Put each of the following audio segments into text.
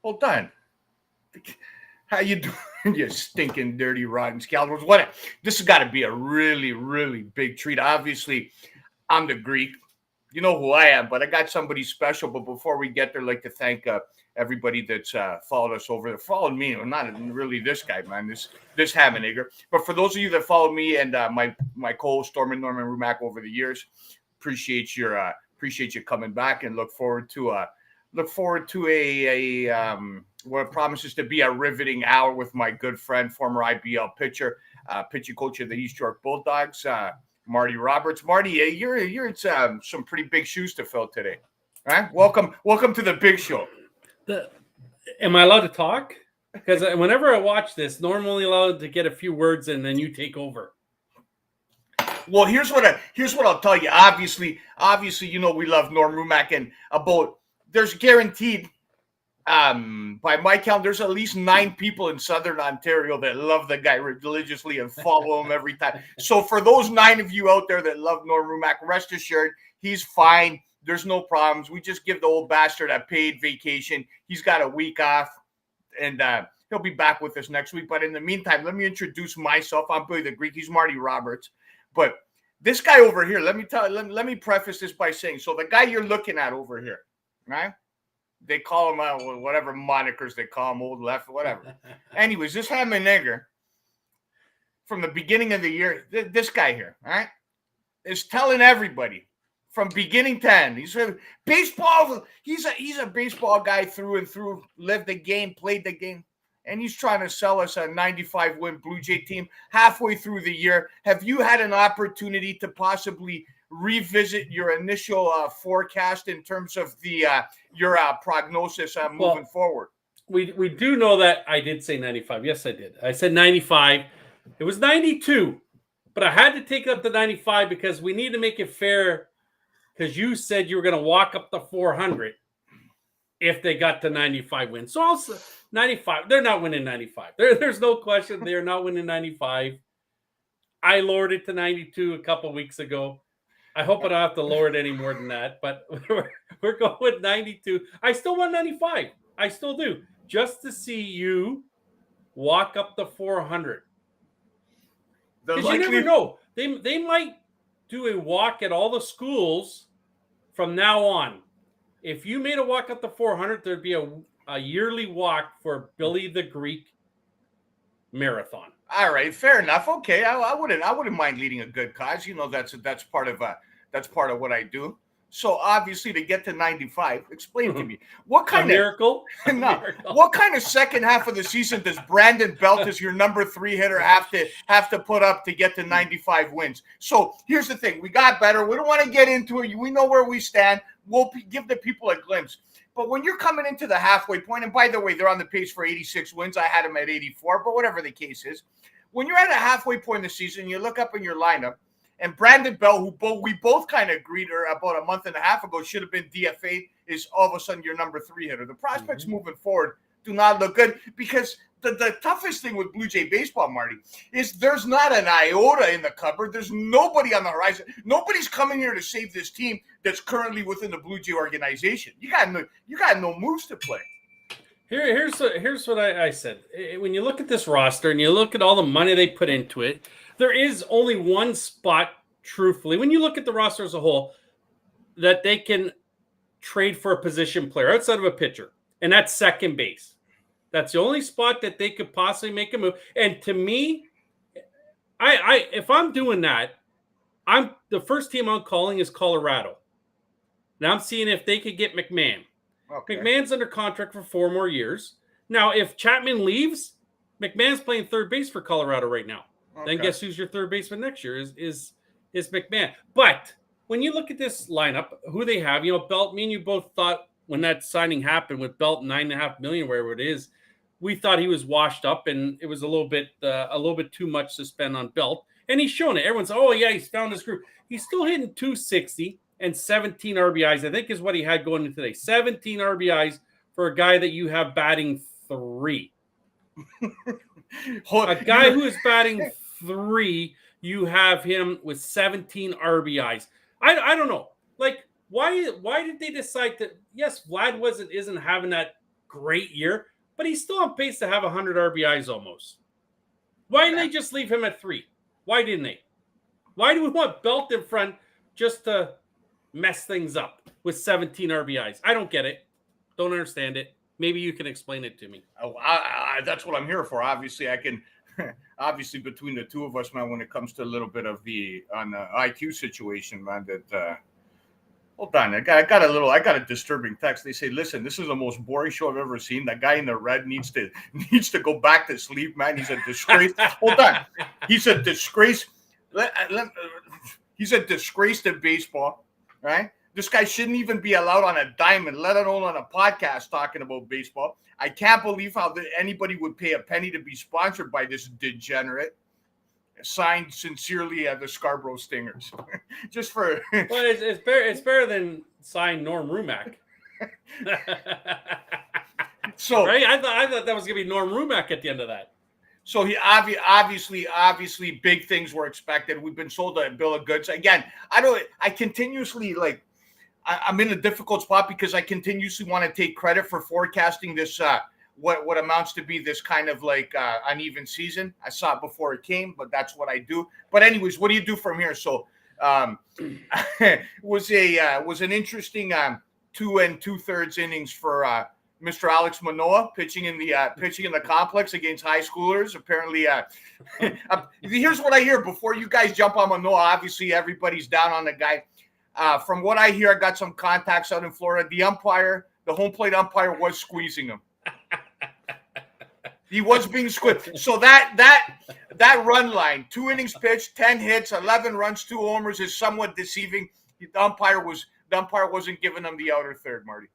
Hold on. How you doing, you stinking, dirty, rotten scoundrels? What? This has got to be a really, really big treat. Obviously, I'm the Greek. You know who I am, but I got somebody special. But before we get there, I'd like to thank everybody that's followed us over there. Followed me, well, not really this guy, man. This Hamanegger. But for those of you that followed me and my co-host Norman Rumack over the years, appreciate you coming back and look forward to a what promises to be a riveting hour with my good friend, former IBL pitcher, pitching coach of the East York Bulldogs, Marty Roberts. Marty, you're in some pretty big shoes to fill today. All right? Welcome to the big show. Am I allowed to talk? Because whenever I watch this, normally allowed to get a few words and then you take over. Well, here's what I'll tell you. Obviously, you know we love Norm Rumack, and there's guaranteed. By my count, there's at least 9 people in Southern Ontario that love the guy religiously and follow him every time. So for those 9 of you out there that love Norm Rumack, rest assured, he's fine. There's no problems. We just give the old bastard a paid vacation. He's got a week off, and he'll be back with us next week. But in the meantime, let me introduce myself. I'm Billy the Greek. He's Marty Roberts. But this guy over here, let me preface this by saying, so the guy you're looking at over here, right? They call him whatever monikers they call him, old left, whatever. Anyways, this Hamanegger, from the beginning of the year, this guy here, all right, is telling everybody from beginning to end. He's a baseball. He's a baseball guy through and through. Lived the game, played the game, and he's trying to sell us a 95-win Blue Jay team halfway through the year. Have you had an opportunity to possibly revisit your initial forecast in terms of your prognosis moving forward? We do know that I did say 95. Yes, I did. I said 95. It was 92, but I had to take it up to 95 because we need to make it fair, because you said you were going to walk up to 400 if they got to 95 wins. So also 95. They're not winning 95. There's no question they're not winning 95. I lowered it to 92 a couple weeks ago. I hope I don't have to lower it any more than that, but we're going with 92. I still want 95. I still do. Just to see you walk up to 400. Because you never know. They might do a walk at all the schools from now on. If you made a walk up to 400, there'd be a yearly walk for Billy the Greek marathon. All right, fair enough. Okay, I wouldn't mind leading a good cause. You know, that's part of what I do. So obviously, to get to 95, explain to me what kind of miracle. What kind of second half of the season does Brandon Belt, as your number 3 hitter, have to put up to get to 95 wins? So here's the thing: we got better. We don't want to get into it. We know where we stand. We'll give the people a glimpse. But when you're coming into the halfway point, and by the way, they're on the pace for 86 wins. I had them at 84, but whatever the case is, when you're at a halfway point in the season, you look up in your lineup, and Brandon Bell, who we both kind of agreed about a month and a half ago should have been DFA'd, is all of a sudden your number 3 hitter. The prospects moving forward do not look good, because the toughest thing with Blue Jay baseball, Marty, is there's not an iota in the cupboard. There's nobody on the horizon. Nobody's coming here to save this team that's currently within the Blue Jay organization. You got no moves to play. Here's what I said. When you look at this roster and you look at all the money they put into it, there is only one spot, truthfully, when you look at the roster as a whole, that they can trade for a position player outside of a pitcher, and that's second base. That's the only spot that they could possibly make a move. And to me, if I'm doing that, the first team I'm calling is Colorado. Now I'm seeing if they could get McMahon. Okay. McMahon's under contract for 4 more years. Now, if Chapman leaves, McMahon's playing third base for Colorado right now. Okay. Then guess who's your third baseman next year is McMahon. But when you look at this lineup, who they have, Belt, me and you both thought when that signing happened with Belt, $9.5 million, wherever it is, we thought he was washed up, and it was a little bit too much to spend on Belt. And he's shown it. Everyone's, oh yeah, he's found his group. He's still hitting 260 and 17 RBIs, I think is what he had going into today. 17 RBIs for a guy that you have batting 3. A guy who is batting 3, you have him with 17 RBIs. I don't know. Like, why did they decide that? Yes, Vlad isn't having that great year, but he's still on pace to have 100 RBIs almost. Why didn't they just leave him at 3? Why didn't they? Why do we want Belt in front just to mess things up with 17 RBIs? I don't get it. Don't understand it. Maybe you can explain it to me. Oh, that's what I'm here for. Obviously, I can. Obviously, between the two of us, man, when it comes to a little bit of the IQ situation, man, that. Hold on, I got a disturbing text. They say, "Listen, this is the most boring show I've ever seen. That guy in the red needs to go back to sleep, man. He's a disgrace." Hold on, he's a disgrace. He's a disgrace to baseball, right? This guy shouldn't even be allowed on a diamond, let alone on a podcast talking about baseball. I can't believe how anybody would pay a penny to be sponsored by this degenerate. Signed sincerely the Scarborough Stingers. Just for well, it's better than signed Norm Rumack. So right, I thought that was gonna be Norm Rumack at the end of that. So he obviously big things were expected. We've been sold a bill of goods. Again, I continuously I'm in a difficult spot because I continuously want to take credit for forecasting this what amounts to be this kind of uneven season. I saw it before it came, but that's what I do. But anyways, what do you do from here? So was an interesting 2 2/3 innings for Mr. Alex Manoah pitching in the complex against high schoolers. Apparently, here's what I hear before you guys jump on Manoah. Obviously, everybody's down on the guy. From what I hear, I got some contacts out in Florida. The home plate umpire was squeezing him. He was being squeezed. So that run line, 2 innings pitched, 10 hits, 11 runs, 2 homers is somewhat deceiving. The umpire wasn't giving him the outer third, Marty.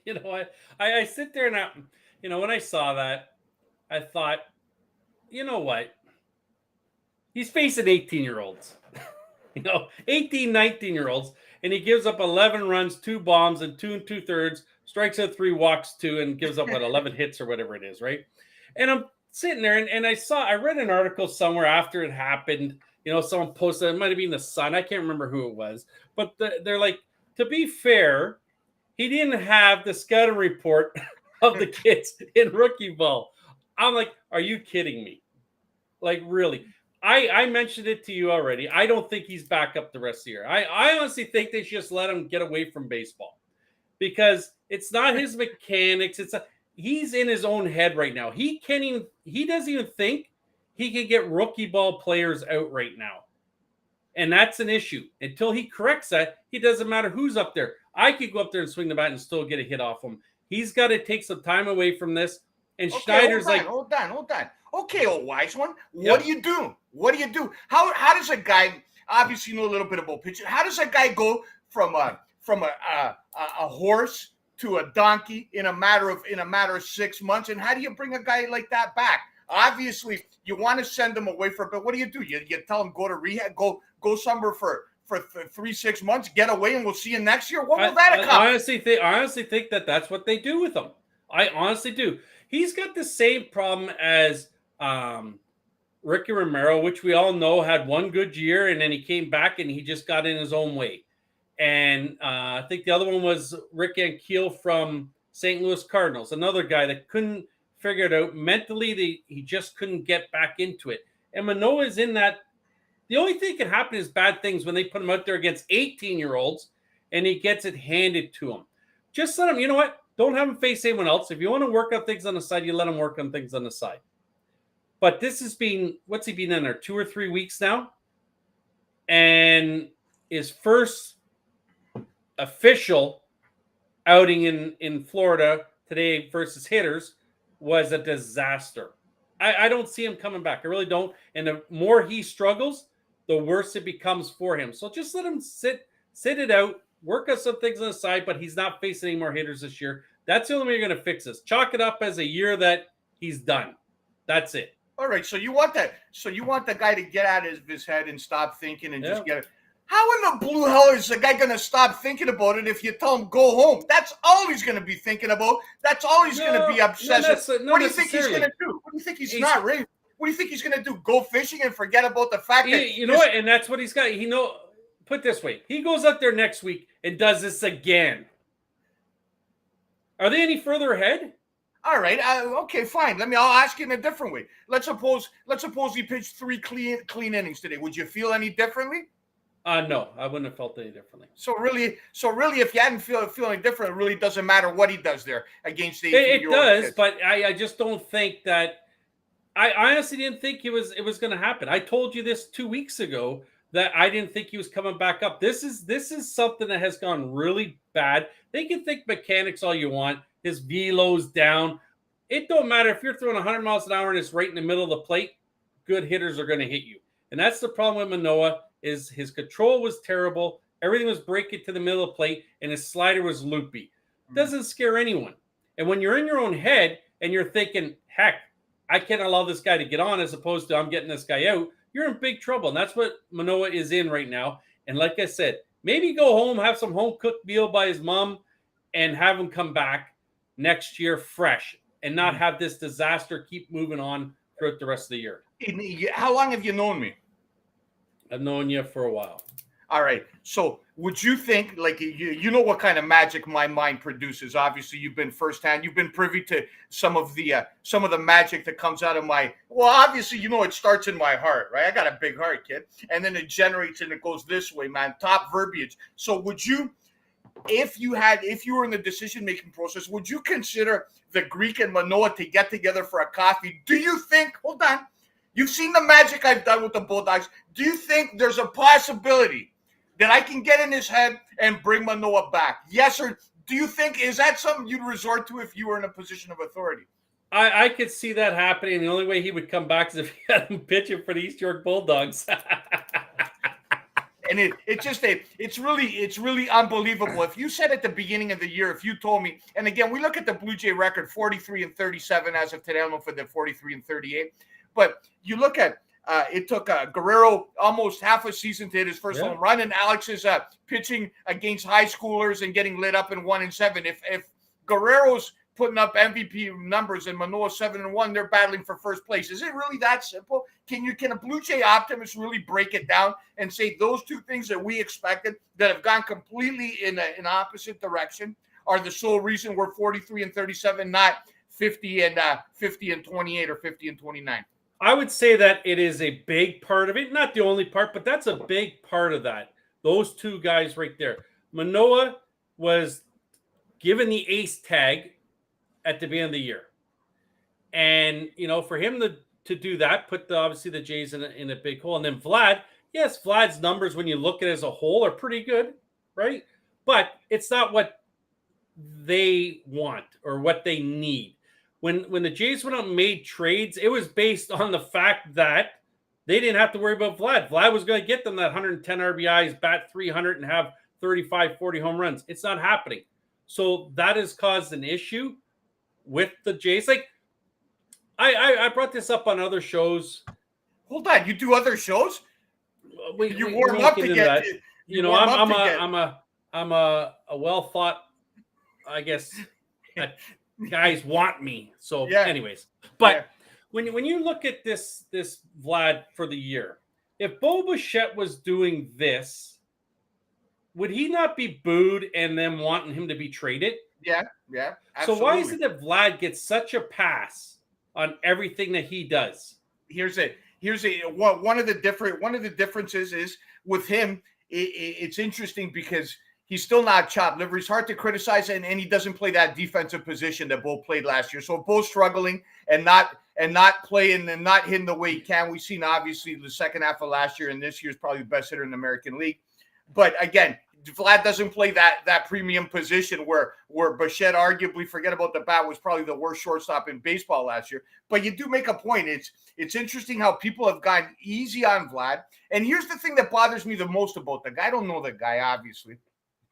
You know what? I sit there and when I saw that, I thought, you know what? He's facing 18-year-olds. 18, 19-year-olds, and he gives up 11 runs, 2 bombs, and 2 2/3, strikes out 3, walks 2, and gives up 11 hits or whatever it is, right? And I'm sitting there, and I read an article somewhere after it happened. Someone posted, it might have been the Sun, I can't remember who it was, but they're like, to be fair, he didn't have the scouting report of the kids in rookie ball. I'm like, are you kidding me? Like, really? I mentioned it to you already. I don't think he's back up the rest of the year. I honestly think they should just let him get away from baseball because it's not his mechanics. He's in his own head right now. He doesn't even think he can get rookie ball players out right now. And that's an issue. Until he corrects that, it doesn't matter who's up there. I could go up there and swing the bat and still get a hit off him. He's got to take some time away from this. And okay, Schneider's hold on. Okay, old wise one. What do you do? How does a guy, obviously you know a little bit about pitching, how does a guy go from a horse to a donkey in a matter of 6 months? And how do you bring a guy like that back? Obviously, you want to send him away for a bit. What do? You tell him go to rehab, go somewhere for 3-6 months, get away, and we'll see you next year. What will that accomplish? I honestly think that's what they do with him. I honestly do. He's got the same problem as Ricky Romero, which we all know had one good year, and then he came back and he just got in his own way. And I think the other one was Rick Ankiel from St. Louis Cardinals, another guy that couldn't figure it out. Mentally, he just couldn't get back into it. And Manoah is in that. The only thing that can happen is bad things when they put him out there against 18-year-olds and he gets it handed to him. Just let him, you know what? Don't have him face anyone else. If you want to work on things on the side, you let him work on things on the side. But this has been, what's he been in there, 2 or 3 weeks now? And his first official outing in Florida today versus hitters was a disaster. I don't see him coming back. I really don't. And the more he struggles, the worse it becomes for him. So just let him sit it out, work on some things on the side, but he's not facing any more hitters this year. That's the only way you're going to fix this. Chalk it up as a year that he's done. That's it. All right. So you want that? So you want the guy to get out of his head and stop thinking and just get it. How in the blue hell is the guy going to stop thinking about it if you tell him go home? That's all he's going to be thinking about. That's all he's going to be obsessed with. What do you think he's going to do? What do you think he's not ready? What do you think he's going to do? Go fishing and forget about the fact that you know what? And that's what he's got. Put it this way, he goes out there next week and does this again. Are they any further ahead? All right. Okay, fine. I'll ask you in a different way. Let's suppose he pitched 3 clean innings today. Would you feel any differently? No, I wouldn't have felt any differently. So really, if you hadn't feeling different, it really doesn't matter what he does there against the 18-year-old. It does, but I just don't think that. I honestly didn't think it was going to happen. I told you this 2 weeks ago that I didn't think he was coming back up. This is something that has gone really bad. They can think mechanics all you want. His velo's down. It don't matter if you're throwing 100 miles an hour and it's right in the middle of the plate. Good hitters are going to hit you, and that's the problem with Manoah. Is his control was terrible. Everything was breaking to the middle of the plate, and his slider was loopy. Doesn't scare anyone. And when you're in your own head and you're thinking, heck, I can't allow this guy to get on as opposed to I'm getting this guy out, you're in big trouble. And that's what Manoah is in right now. And like I said, maybe go home, have some home-cooked meal by his mom, and have him come back next year fresh and not have this disaster keep moving on throughout the rest of the year. How long have you known me? I've known you for a while. All right. So would you think, like, you know what kind of magic my mind produces? Obviously, you've been firsthand. You've been privy to some of the magic that comes out of my. Well, obviously, it starts in my heart, right? I got a big heart, kid, and then it generates and it goes this way, man. Top verbiage. So would you, if you were in the decision-making process, would you consider the Greek and Manoah to get together for a coffee? Do you think? Hold on. You've seen the magic I've done with the Bulldogs. Do you think there's a possibility that I can get in his head and bring Manoah back? Yes, or do you think, is that something you'd resort to if you were in a position of authority? I could see that happening. The only way he would come back is if he had him pitching for the East York Bulldogs. And it's really unbelievable. If you said at the beginning of the year, if you told me, and again, we look at the Blue Jay record, 43-37 as of today. I don't know for the 43-38, but you look at it took Guerrero almost half a season to hit his first home run, and Alex is pitching against high schoolers and getting lit up in 1-7. If Guerrero's putting up MVP numbers and Manoah 7-1, they're battling for first place. Is it really that simple? Can a Blue Jay optimist really break it down and say those two things that we expected that have gone completely in an opposite direction are the sole reason we're 43-37, not 50-28 or 50-29? I would say that it is a big part of it, not the only part, but that's a big part of that. Those two guys right there. Manoah was given the ace tag at the beginning of the year. And, for him to do that, put obviously the Jays in a big hole. And then Vlad, yes, Vlad's numbers, when you look at it as a whole, are pretty good, right? But it's not what they want or what they need. When the Jays went out and made trades, it was based on the fact that they didn't have to worry about Vlad. Vlad was going to get them that 110 RBIs, bat 300, and have 35, 40 home runs. It's not happening. So that has caused an issue with the Jays. Like, I brought this up on other shows. Hold on, you do other shows? You warm up to get. I'm a well thought. I guess guys want me. So, anyways, but when you look at this Vlad for the year, if Bo Bichette was doing this, would he not be booed and them wanting him to be traded? Yeah, absolutely. So why is it that Vlad gets such a pass on everything that he does? Here's one of the differences is with him. It's interesting because he's still not chopped liver. He's hard to criticize, and he doesn't play that defensive position that Bo played last year. So Bo's struggling and not playing and not hitting the way he can. We've seen obviously the second half of last year, and this year's probably the best hitter in the American League. But again, Vlad doesn't play that premium position where Bichette, arguably, forget about the bat, was probably the worst shortstop in baseball last year. But you do make a point. It's interesting how people have gone easy on Vlad. And here's the thing that bothers me the most about the guy. I don't know the guy, obviously.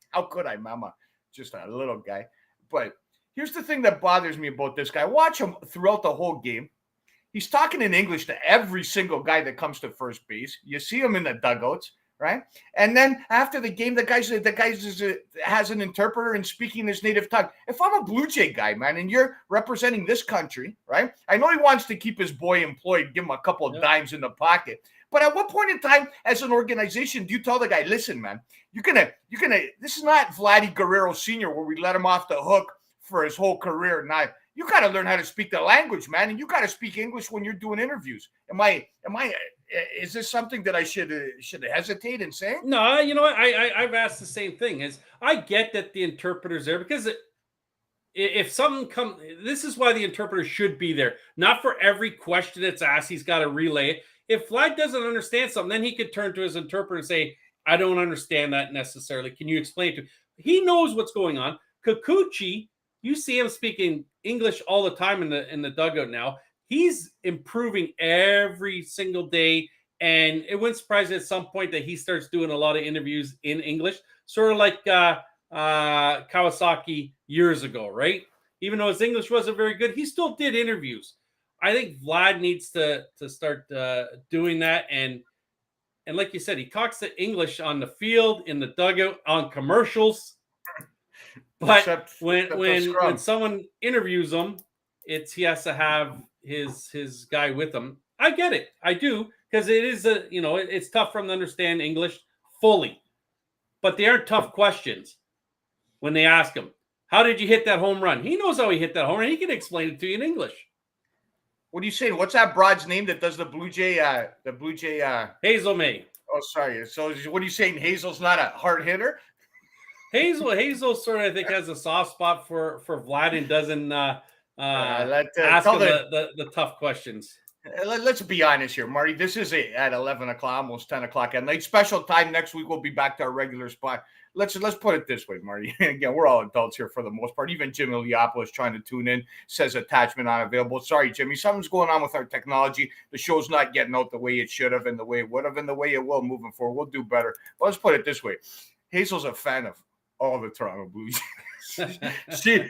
How could I, Mama? Just a little guy. But here's the thing that bothers me about this guy. Watch him throughout the whole game. He's talking in English to every single guy that comes to first base. You see him in the dugouts. Right. And then after the game, the guy has an interpreter and speaking his native tongue. If I'm a Blue Jay guy, man, and you're representing this country, right? I know he wants to keep his boy employed, give him a couple of dimes in the pocket. But at what point in time, as an organization, do you tell the guy, listen, man, you're gonna, this is not Vladdy Guerrero Sr., where we let him off the hook for his whole career. Now you got to learn how to speak the language, man, and you got to speak English when you're doing interviews. Is this something that I should hesitate in saying? No, you know what? I've asked the same thing. Is I get that the interpreter's there because if something comes, this is why the interpreter should be there. Not for every question that's asked, he's got to relay it. If Vlad doesn't understand something, then he could turn to his interpreter and say, I don't understand that necessarily. Can you explain it to me? He knows what's going on. Kikuchi, you see him speaking English all the time in the dugout now. He's improving every single day. And it wouldn't surprise me at some point that he starts doing a lot of interviews in English, sort of like Kawasaki years ago, right? Even though his English wasn't very good, he still did interviews. I think Vlad needs to start doing that. And like you said, he talks the English on the field, in the dugout, on commercials. But when someone interviews him, he has to have his guy with him. I get it. I do. Because it is it's tough for them to understand English fully. But they aren't tough questions when they ask him, how did you hit that home run? He knows how he hit that home run. He can explain it to you in English. What are you saying? What's that broad's name that does the Blue Jay? Hazel May. Oh, sorry. So what are you saying? Hazel's not a hard hitter? Hazel sort of, I think, has a soft spot for Vlad and doesn't ask him the tough questions. Let's be honest here, Marty. This is at 11 o'clock, almost 10 o'clock at night. Special time next week. We'll be back to our regular spot. Let's put it this way, Marty. Again, we're all adults here for the most part. Even Jim Iliopoulos trying to tune in says attachment not available. Sorry, Jimmy. Something's going on with our technology. The show's not getting out the way it should have and the way it would have and the way it will moving forward. We'll do better. But let's put it this way. Hazel's a fan of all the Toronto Blue Jays.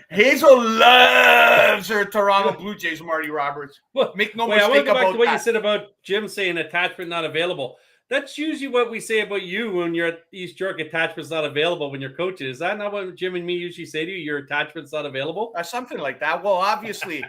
Hazel loves her Toronto Blue Jays, Marty Roberts. Well, make no mistake about that. I want to go back to what you said about Jim saying attachment not available. That's usually what we say about you when you're at East York. Attachment's not available when you're coaching. Is that not what Jim and me usually say to you? Your attachment's not available? Something like that. Well, obviously,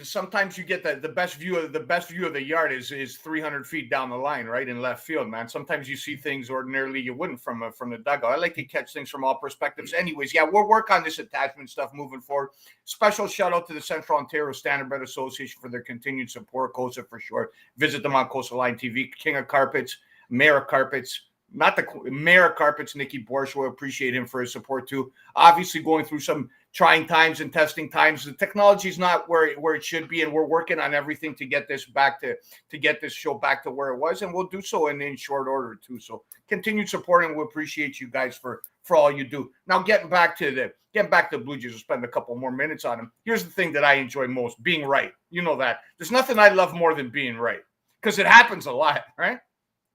sometimes you get the best view of the yard is 300 feet down the line, right in left field, man. Sometimes you see things ordinarily you wouldn't from the dugout. I like to catch things from all perspectives. Anyways, yeah, we'll work on this attachment stuff moving forward. Special shout out to the Central Ontario Standardbred Association for their continued support. COSA for sure. Visit them on Coastal Line TV. King of Carpets, Mayor of Carpets. Not the Mayor of Carpets, Nikki Borsch. We appreciate him for his support too. Obviously going through some trying times and testing times. The technology is not where it should be, and we're working on everything to get this back to get this show back to where it was, and we'll do so in short order too. So continued support, and we appreciate you guys for all you do. Now getting back to the Blue Jays, we'll spend a couple more minutes on them. Here's the thing that I enjoy most: being right. You know that. There's nothing I love more than being right, because it happens a lot, right?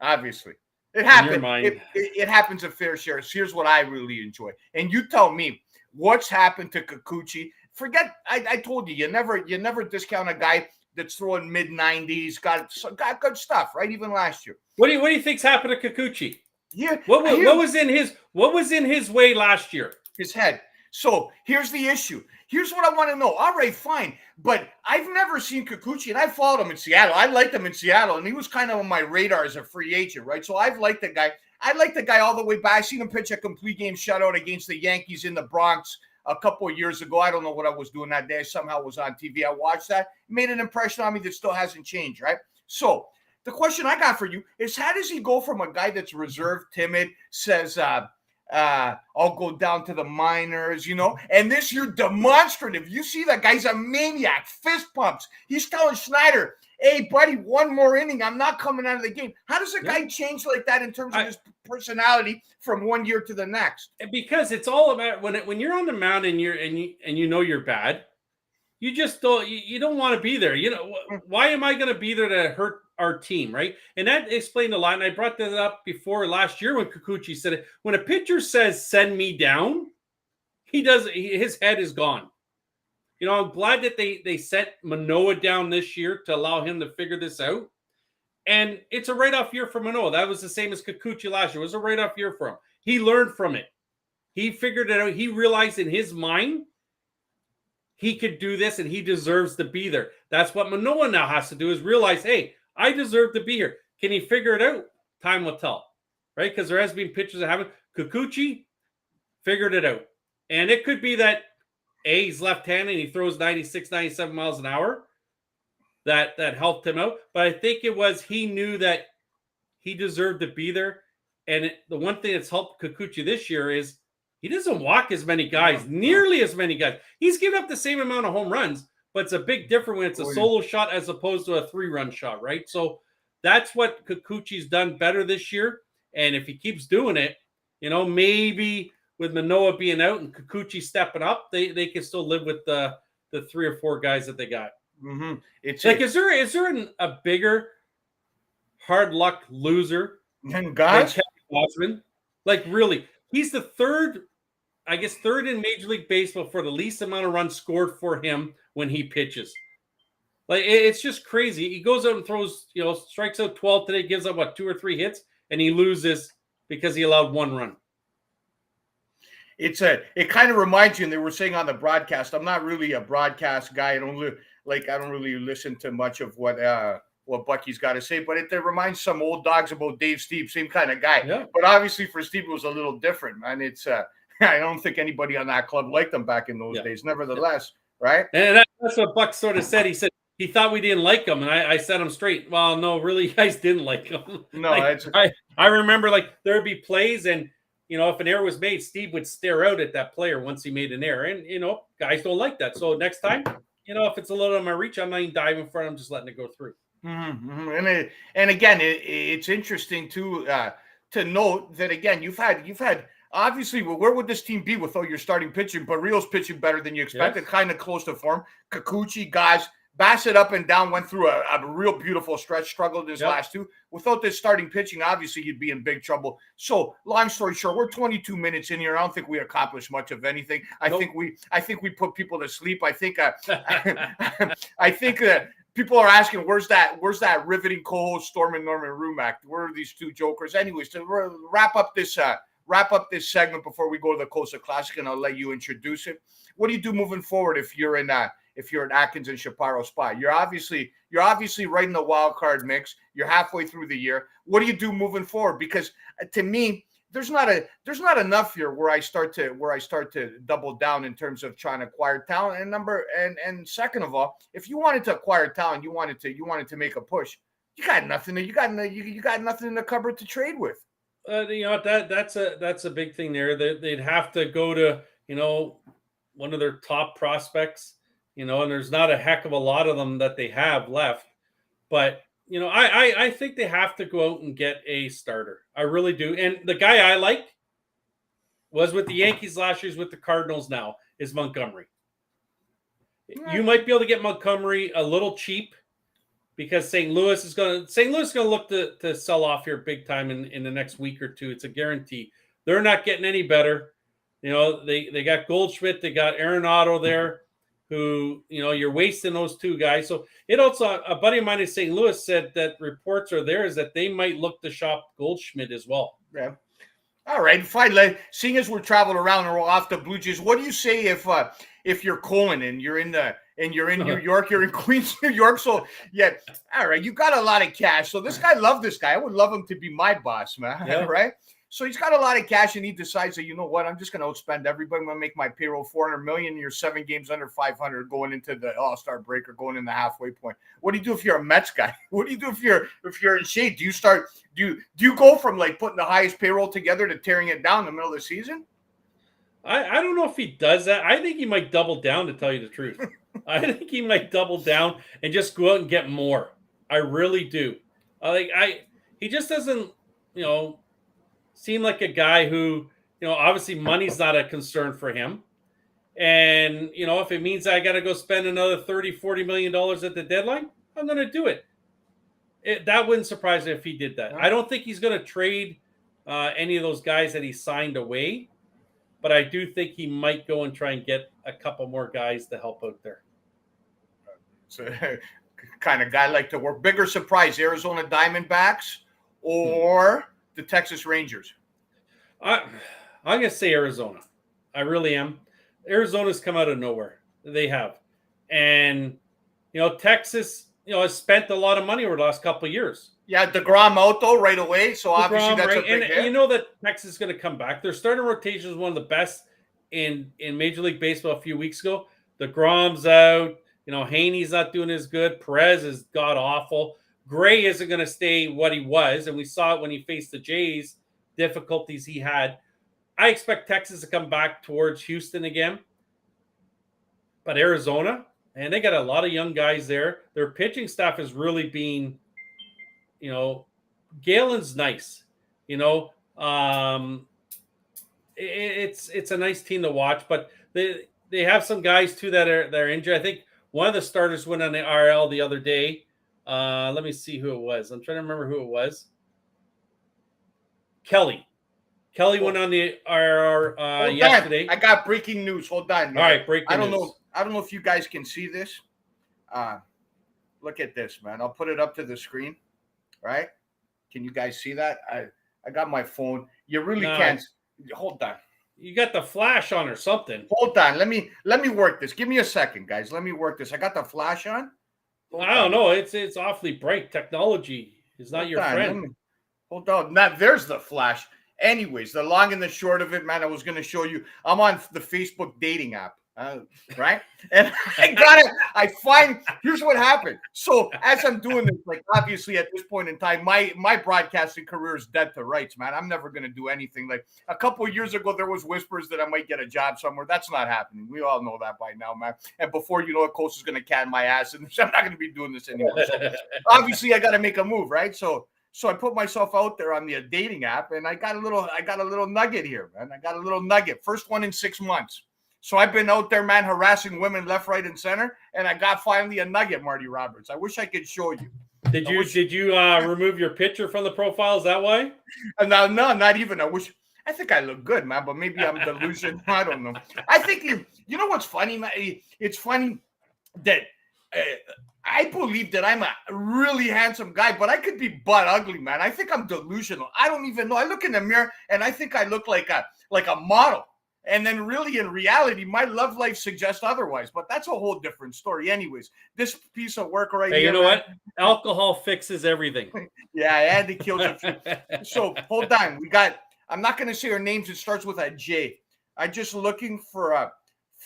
Obviously. It happens. It happens a fair share. So here's what I really enjoy. And you tell me what's happened to Kikuchi. Forget, I told you never discount a guy that's throwing mid-90s, got good stuff, right? Even last year. What do you think's happened to Kikuchi? Yeah. What was in his way last year? His head. So here's the issue. Here's what I want to know. All right, fine. But I've never seen Kikuchi, and I followed him in Seattle. I liked him in Seattle, and he was kind of on my radar as a free agent, right? So I've liked the guy. I liked the guy all the way back. I seen him pitch a complete game shutout against the Yankees in the Bronx a couple of years ago. I don't know what I was doing that day. I somehow was on TV. I watched that. It made an impression on me that still hasn't changed, right? So the question I got for you is, how does he go from a guy that's reserved, timid, says, I'll go down to the minors, and this year demonstrative. You see that guy's a maniac, fist pumps. He's telling Schneider, hey, buddy, one more inning. I'm not coming out of the game. How does a guy change like that in terms of his personality from one year to the next? Because it's all about when you're on the mound and you know you're bad, you just don't want to be there. Why am I going to be there to hurt our team, right? And that explained a lot. And I brought that up before last year when Kikuchi said it. When a pitcher says, send me down, his head is gone. I'm glad that they sent Manoah down this year to allow him to figure this out. And it's a write-off year for Manoah. That was the same as Kikuchi last year. It was a write-off year for him. He learned from it. He figured it out. He realized in his mind he could do this and he deserves to be there. That's what Manoah now has to do, is realize, hey, I deserve to be here. Can he figure it out? Time will tell, right? Because there has been pitchers that haven't. Kikuchi figured it out. And it could be that he's left-handed and he throws 96, 97 miles an hour. That helped him out. But I think it was he knew that he deserved to be there. And the one thing that's helped Kikuchi this year is he doesn't walk as many guys, nearly as many guys. He's given up the same amount of home runs, but it's a big difference when it's a solo shot as opposed to a 3-run shot, right? So that's what Kikuchi's done better this year. And if he keeps doing it, maybe with Manoah being out and Kikuchi stepping up, they can still live with the 3 or 4 guys that they got. Mm-hmm. It's like, is there a bigger hard luck loser than Kevin Gausman? Like, really, he's the third in Major League Baseball for the least amount of runs scored for him when he pitches. Like, it's just crazy. He goes out and throws, strikes out 12 today, gives up 2 or 3 hits, and he loses because he allowed 1 run. It kind of reminds you, and they were saying on the broadcast, I'm not really a broadcast guy. I don't really listen to much of what Bucky's got to say, but it reminds some old dogs about Dave Stieb, same kind of guy. Yeah. But obviously for Stieb it was a little different, man. It's I don't think anybody on that club liked him back in those days. Nevertheless, right? And that's what Buck sort of said. He said he thought we didn't like him, and I set him straight. Well, no, really, you guys didn't like him. No, I remember there would be plays, and if an error was made, Steve would stare out at that player once he made an error, and guys don't like that. So next time, if it's a little on my reach, I'm not even diving for it. I'm just letting it go through. Mm-hmm. And again, it's interesting to note that again you've had obviously, where would this team be without your starting pitching? But Rio's pitching better than you expected, kind of close to form. Kikuchi, guys, Bassett up and down, went through a real beautiful stretch, struggled his last 2. Without this starting pitching, obviously you'd be in big trouble. So, long story short, we're 22 minutes in here. I don't think we accomplished much of anything. I think we put people to sleep. I think I think that people are asking, where's that riveting co-host Storm and Norman Rumack? Where are these 2 jokers? Anyways, to wrap up this segment before we go to the Coastal Classic, and I'll let you introduce it. What do you do moving forward if you're in Atkins and Chaparro spot? You're obviously right in the wild card mix. You're halfway through the year. What do you do moving forward? Because to me, there's not enough here where I start to double down in terms of trying to acquire talent. And second of all, if you wanted to acquire talent, you wanted to make a push, you got nothing in the cupboard to trade with. That's a big thing there. They'd have to go to one of their top prospects, and there's not a heck of a lot of them that they have left. But I think they have to go out and get a starter. I really do. And the guy I like was with the Yankees last year, is with the Cardinals now, is Montgomery. You might be able to get Montgomery a little cheap, because St. Louis is going to look to sell off here big time in the next week or 2. It's a guarantee. They're not getting any better. They got Goldschmidt, they got Arenado there, who, you're wasting those 2 guys. So it also, a buddy of mine in St. Louis said that reports are there is that they might look to shop Goldschmidt as well. Yeah. All right, fine. Seeing as we're traveling around and we're off the Blue Jays, what do you say if you're Colin and you're in New York, you're in Queens, New York? So all right, you got a lot of cash. So this guy, love this guy. I would love him to be my boss, man. Yeah. Right? So he's got a lot of cash, and he decides that, you know what, I'm just going to outspend everybody. I'm going to make my payroll $400 million. You're 7 games under 500 going into the All-Star break or going in the halfway point. What do you do if you're a Mets guy? What do you do if you're in shape? Do you go from like putting the highest payroll together to tearing it down in the middle of the season? I don't know if he does that. I think he might double down, to tell you the truth. I think he might double down and just go out and get more. I really do. He just doesn't, seem like a guy who, obviously money's not a concern for him. And, if it means I got to go spend another $30, $40 million at the deadline, I'm going to do it. That wouldn't surprise me if he did that. I don't think he's going to trade any of those guys that he signed away, but I do think he might go and try and get a couple more guys to help out there. It's a kind of guy like to work. Bigger surprise, Arizona Diamondbacks or the Texas Rangers? I'm going to say Arizona. I really am. Arizona's come out of nowhere. They have. And, Texas, has spent a lot of money over the last couple of years. Yeah, DeGrom out, though, right away. So obviously that's a big hit. And you know that Texas is going to come back. Their starting rotation is one of the best in Major League Baseball a few weeks ago. DeGrom's out. Haney's not doing as good. Perez is god awful. Gray isn't going to stay what he was, and we saw it when he faced the Jays, difficulties he had. I expect Texas to come back towards Houston again. But Arizona, and they got a lot of young guys there. Their pitching staff is really being, Galen's nice. It's a nice team to watch, but they have some guys too that are injured. I think one of the starters went on the RL the other day. Let me see who it was. I'm trying to remember who it was. Kelly went on the RR yesterday. I got breaking news. Hold on. All right, breaking news. I don't know if you guys can see this. Look at this, man. I'll put it up to the screen. Right? Can you guys see that? I got my phone. You really can't. Hold on. You got the flash on or something. Hold on. Let me work this. Give me a second, guys. Let me work this. I got the flash on. I don't know. It's awfully bright. Technology is not your friend. Hold on. Now there's the flash. Anyways, the long and the short of it, man, I was going to show you. I'm on the Facebook dating app, right? And here's what happened. So as I'm doing this, like obviously at this point in time, my broadcasting career is dead to rights, man. I'm never going to do anything. Like a couple of years ago, there was whispers that I might get a job somewhere. That's not happening. We all know that by now, man. And before you know it, Coach is going to can my ass, and I'm not going to be doing this anymore. So obviously, I got to make a move, right? So I put myself out there on the dating app, and I got a little nugget here, man. I got a little nugget. First one in 6 months. So I've been out there, man, harassing women left, right, and center, and I got finally a nugget, Marty Roberts. I wish I could show you. Did you remove your picture from the profile? Is that why? No, not even. I think I look good, man, but maybe I'm delusional. I don't know. I think you know what's funny, man? It's funny that. I believe that I'm a really handsome guy, but I could be butt ugly, man. I think I'm delusional. I don't even know. I look in the mirror and I think I look like a model. And then really in reality, my love life suggests otherwise, but that's a whole different story. Anyways, this piece of work right here. You know what? Alcohol fixes everything. Yeah, I had to kill a few. So hold on. I'm not going to say her names. It starts with a J. I'm just looking for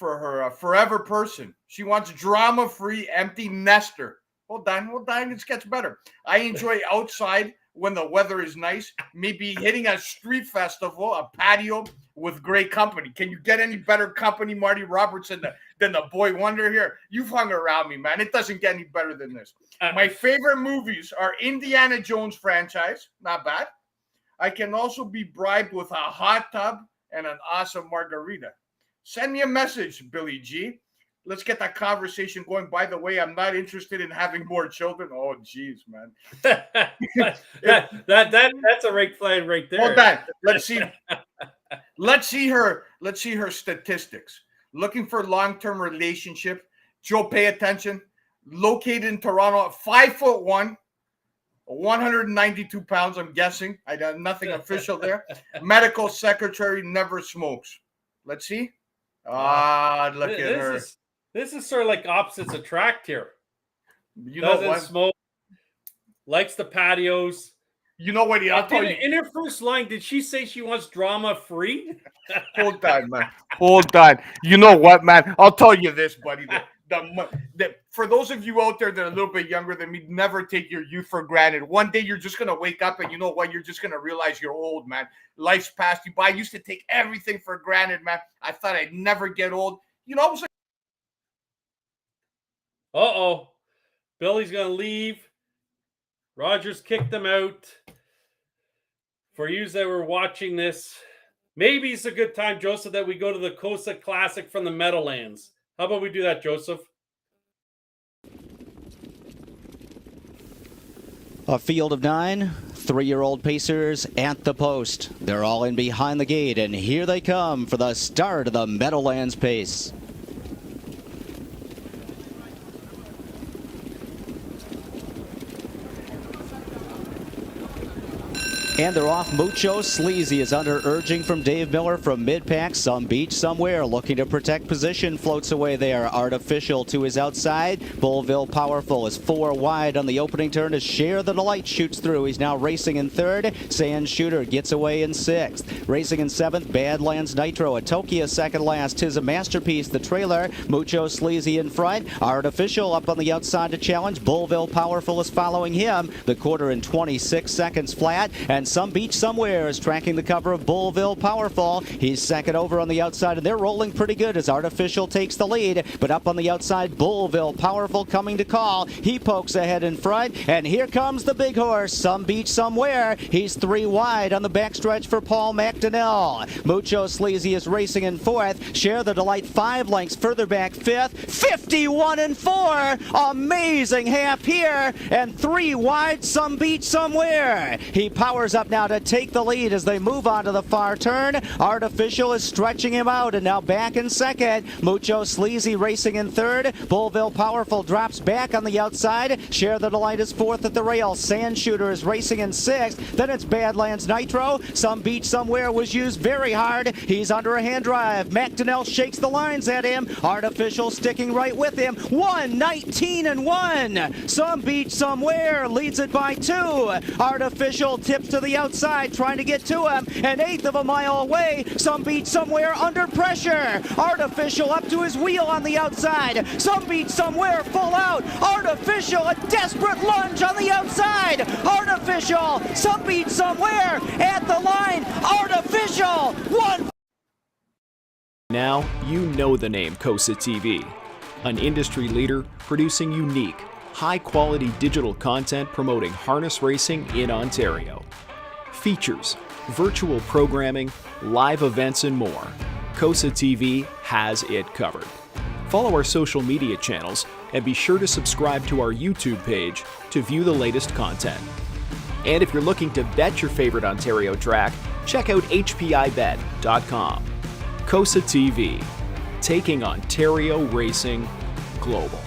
her forever person. She wants drama-free, empty nester. Hold on. It gets better. I enjoy outside when the weather is nice. Maybe hitting a street festival, a patio with great company. Can you get any better company, Marty Roberts, than the boy wonder here? You've hung around me, man. It doesn't get any better than this. My favorite movies are Indiana Jones franchise. Not bad. I can also be bribed with a hot tub and an awesome margarita. Send me a message, Billy G. Let's get that conversation going. By the way, I'm not interested in having more children. Oh, geez, man. That's a red flag right there. Hold on. Let's see her statistics. Looking for long-term relationship. Joe, pay attention. Located in Toronto, 5'1", 192 pounds. I'm guessing. I got nothing official there. Medical secretary, never smokes. Let's see. Look at her. This is sort of like opposites attract here. You know what? Smoke, likes the patios. You know what? I'll tell you. In her first line, did she say she wants drama free? Hold on, man. Hold on. You know what, man? I'll tell you this, buddy. For those of you out there that are a little bit younger than me, never take your youth for granted. One day you're just going to wake up and you know what? You're just going to realize you're old, man. Life's passed you by. I used to take everything for granted, man. I thought I'd never get old. You know, I was like, uh-oh. Billy's going to leave. Rogers kicked him out. For you that were watching this, maybe it's a good time, Joseph, that we go to the Costa Classic from the Meadowlands. How about we do that, Joseph? A field of 9, 3-year-old Pacers at the post. They're all in behind the gate, and here they come for the start of the Meadowlands pace. And they're off. Mucho Sleazy is under urging from Dave Miller from mid-pack. Some beach somewhere looking to protect position. Floats away there. Artificial to his outside. Bullville Powerful is 4 wide on the opening turn as Share the Delight shoots through. He's now racing in 3rd. Sand Shooter gets away in 6th. Racing in 7th. Badlands Nitro. A Tokyo 2nd last. Tis a Masterpiece. The trailer. Mucho Sleazy in front. Artificial up on the outside to challenge. Bullville Powerful is following him. The quarter in 26 seconds flat. And Some Beach Somewhere is tracking the cover of Bullville Powerful. He's second over on the outside, and they're rolling pretty good as Artificial takes the lead. But up on the outside, Bullville Powerful coming to call. He pokes ahead in front, and here comes the big horse, Some Beach Somewhere. He's 3 wide on the backstretch for Paul McDonnell. Mucho Sleazy is racing in 4th. Share the Delight 5 lengths further back 5th. 51 and 4. Amazing half here, and 3 wide, Some Beach Somewhere. He powers up now to take the lead as they move on to the far turn. Artificial is stretching him out and now back in 2nd. Mucho Sleazy racing in 3rd. Bullville Powerful drops back on the outside. Share the Delight is 4th at the rail. Sand Shooter is racing in 6th. Then it's Badlands Nitro. Some Beach Somewhere was used very hard. He's under a hand drive. McDonnell shakes the lines at him. Artificial sticking right with him. 1:19 and 1. Some Beach Somewhere leads it by 2. Artificial tips to the outside, trying to get to him. An 1/8 of a mile away. Some Beach Somewhere under pressure. Artificial up to his wheel on the outside. Some Beach Somewhere full out. Artificial, a desperate lunge on the outside. Artificial, Some Beach Somewhere at the line. Artificial, 1. Now you know the name KOSA TV, an industry leader producing unique, high-quality digital content promoting harness racing in Ontario. Features, virtual programming, live events, and more. KOSA TV has it covered. Follow our social media channels and be sure to subscribe to our YouTube page to view the latest content. And if you're looking to bet your favorite Ontario track, check out hpibet.com. KOSA TV, taking Ontario racing global.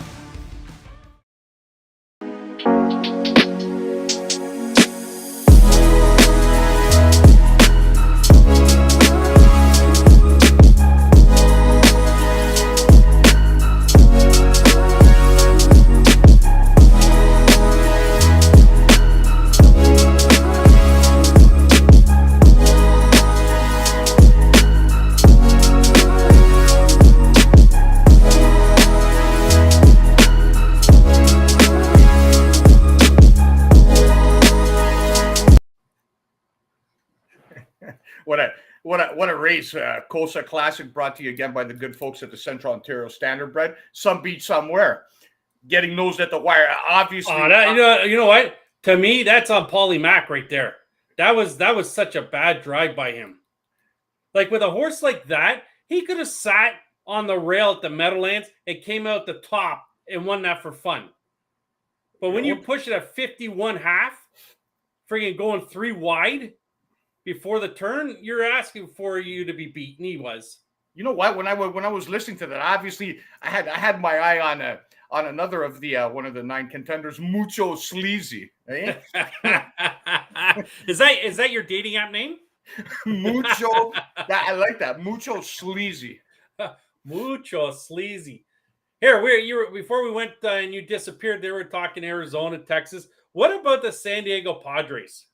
What a race. KOSA Classic brought to you again by the good folks at the Central Ontario Standardbred. Some Beach Somewhere. Getting nosed at the wire. Obviously. You know what? To me, that's on Paulie Mack right there. That was such a bad drive by him. Like with a horse like that, he could have sat on the rail at the Meadowlands and came out the top and won that for fun. But when you push it at 51.5, friggin' going 3 wide before the turn, you're asking for you to be beaten. He was. You know what? When I was listening to that, obviously I had my eye on another of the one of the 9 contenders, Mucho Sleazy. Eh? Is that your dating app name? Mucho. I like that. Mucho Sleazy. Mucho Sleazy. Here, before we went and you disappeared. They were talking Arizona, Texas. What about the San Diego Padres?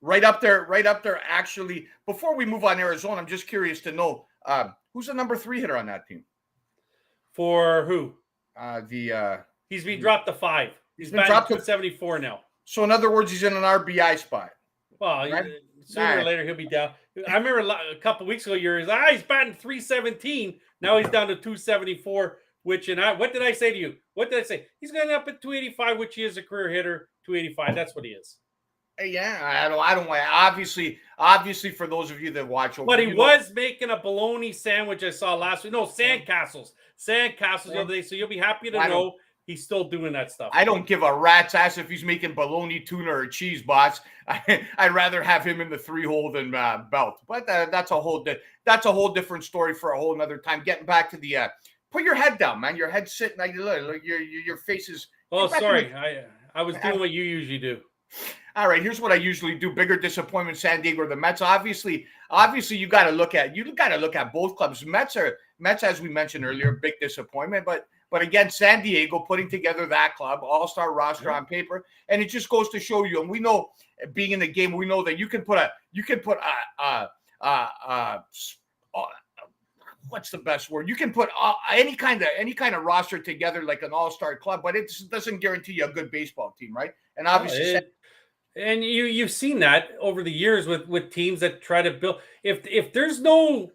Right up there. Actually, before we move on Arizona, I'm just curious to know who's the number 3 hitter on that team. For who? He's been dropped to 5. He's been dropped to 74 now. So in other words, he's in an RBI spot. Well, right? Sooner or later he'll be down. I remember a couple weeks ago, he's batting 317. Now he's down to 274. What did I say to you? What did I say? He's going up at 285, which he is a career hitter. 285. That's what he is. Yeah, I don't want. Obviously, for those of you that watch, but he was making a bologna sandwich. I saw last week. No, sandcastles the other day. So you'll be happy to know he's still doing that stuff. I don't give a rat's ass if he's making bologna, tuna, or cheese, boss. I'd rather have him in the 3-hole than belt. But that's a whole different story for a whole another time. Getting back to the put your head down, man. Your head's sitting. Your face is. Oh, sorry. I was doing what you usually do. All right, here's what I usually do. Bigger disappointment, San Diego or the Mets. Obviously, you got to look at both clubs. Mets, as we mentioned earlier, big disappointment. But again, San Diego putting together that club, all-star roster on paper, and it just goes to show you. And we know, being in the game, we know that you can put what's the best word? You can put any kind of roster together like an all-star club, but it doesn't guarantee you a good baseball team, right? And obviously. And you've seen that over the years with teams that try to build. If there's no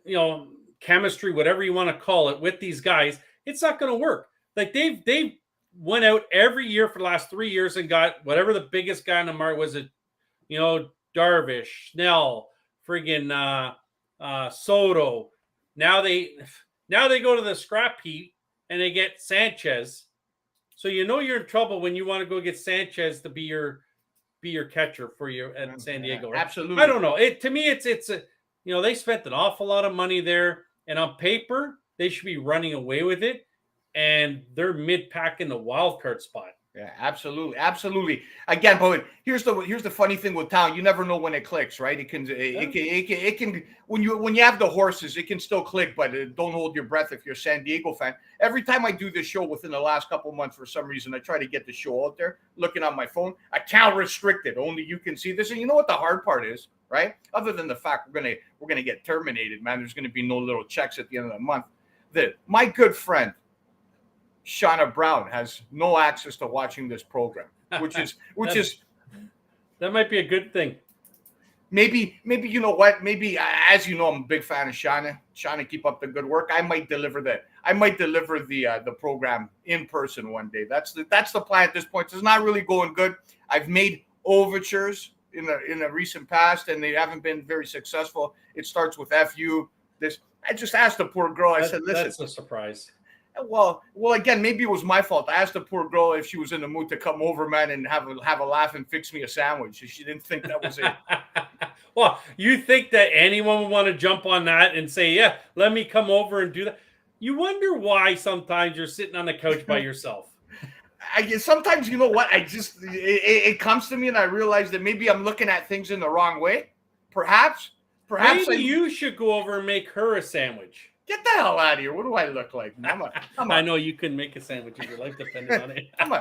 chemistry, whatever you want to call it, with these guys, it's not going to work. Like they've went out every year for the last 3 years and got whatever the biggest guy in the market was. It Darvish, Snell, friggin' Soto. Now they go to the scrap heap and they get Sanchez. So you're in trouble when you want to go get Sanchez to be your catcher for you at San Diego. Right? Absolutely. I don't know. To me, it's they spent an awful lot of money there, and on paper they should be running away with it, and they're mid-pack in the wild card spot. Yeah, absolutely. Again, but here's the funny thing with town. You never know when it clicks, right? It can when you have the horses, it can still click, but don't hold your breath if you're a San Diego fan. Every time I do this show within the last couple of months, for some reason, I try to get the show out there. Looking on my phone, account restricted. Only you can see this. And you know what the hard part is, right? Other than the fact we're gonna get terminated, man. There's gonna be no little checks at the end of the month. My good friend Shauna Brown has no access to watching this program, which is that might be a good thing. Maybe you know what? Maybe, as you know, I'm a big fan of Shauna. Shauna, keep up the good work. I might deliver the program in person one day. That's the plan at this point. It's not really going good. I've made overtures in the recent past, and they haven't been very successful. It starts with FU. I just asked the poor girl. I said, "Listen." That's a surprise. Well, again, maybe it was my fault. I asked the poor girl if she was in the mood to come over, man, and have a laugh and fix me a sandwich. She didn't think that was it. Well, you think that anyone would want to jump on that and say, yeah, let me come over and do that? You wonder why sometimes you're sitting on the couch by yourself. Sometimes, you know what? It comes to me and I realize that maybe I'm looking at things in the wrong way. Perhaps maybe you should go over and make her a sandwich. Get the hell out of here! What do I look like? I know you couldn't make a sandwich if your life depended on it. I'm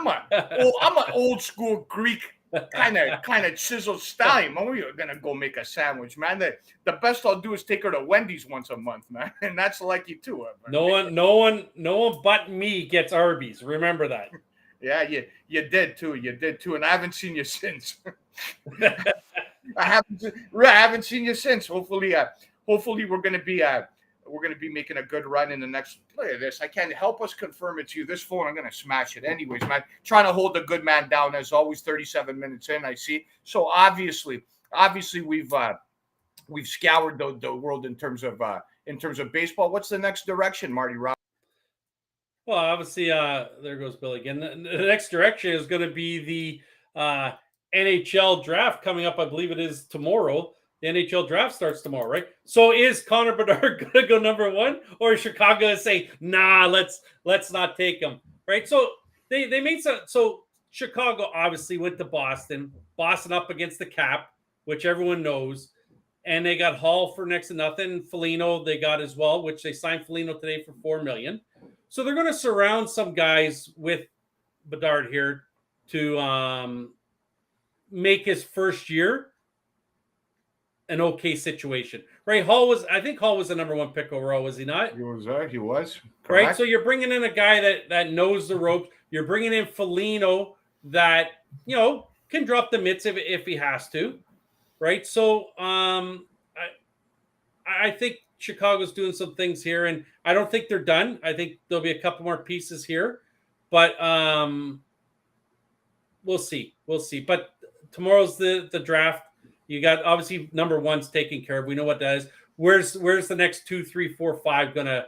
an old school Greek kind of chiseled stallion. Man, we're gonna go make a sandwich, man. The best I'll do is take her to Wendy's once a month, man, and that's lucky too. No one but me gets Arby's. Remember that. Yeah, you did too, and I haven't seen you since. I haven't seen you since. Hopefully we're gonna be making a good run in the next. Look at this. I can't help us confirm it's you. This phone, I'm gonna smash it anyways, man. Trying to hold the good man down as always. 37 minutes in, I see. So obviously we've scoured the world in terms of baseball. What's the next direction, Marty Rob? Well, obviously, there goes Bill again. The next direction is going to be the NHL draft coming up. I believe it is tomorrow. The NHL draft starts tomorrow, right? So is Connor Bedard going to go number one, or is Chicago going to say, nah, let's not take him, right? So they made some. So Chicago obviously went to Boston up against the cap, which everyone knows, and they got Hall for next to nothing. Foligno they got as well, which they signed Foligno today for $4 million. So they're going to surround some guys with Bedard here to make his first year an okay situation, right? I think Hall was the number one pick overall, was he not? He was. Correct. Right. So you're bringing in a guy that knows the ropes. You're bringing in Foligno that, can drop the mitts if he has to, right? So I think Chicago's doing some things here, and I don't think they're done. I think there'll be a couple more pieces here, but we'll see. But tomorrow's the draft. You got obviously number one's taken care of. We know what that is. Where's the next 2, 3, 4, 5 gonna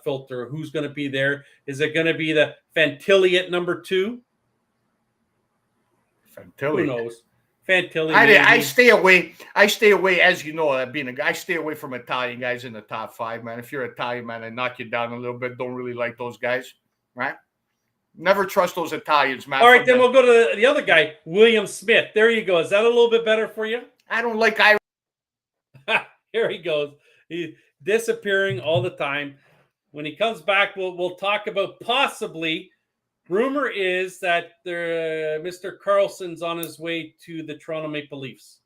filter? Who's gonna be there? Is it gonna be the Fantilli at number 2? Fantilli. Who knows? Fantilli. I stay away. As you know, I stay away from Italian guys in the top 5, man. If you're Italian, man, I knock you down a little bit. Don't really like those guys, right? Never trust those Italians, man. All right, then we'll go to the other guy, William Smith. There you go. Is that a little bit better for you? I don't like Irish. Here he goes. He's disappearing all the time. When he comes back, we'll talk about possibly. Rumor is that Mr. Carlson's on his way to the Toronto Maple Leafs.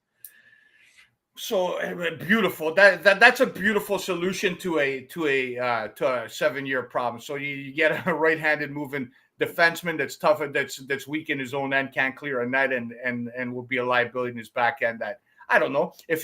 So beautiful. That's a beautiful solution to a 7-year problem. So you get a right-handed moving defenseman that's tough, that's weak in his own end, can't clear a net, and will be a liability in his back end. That I don't know. If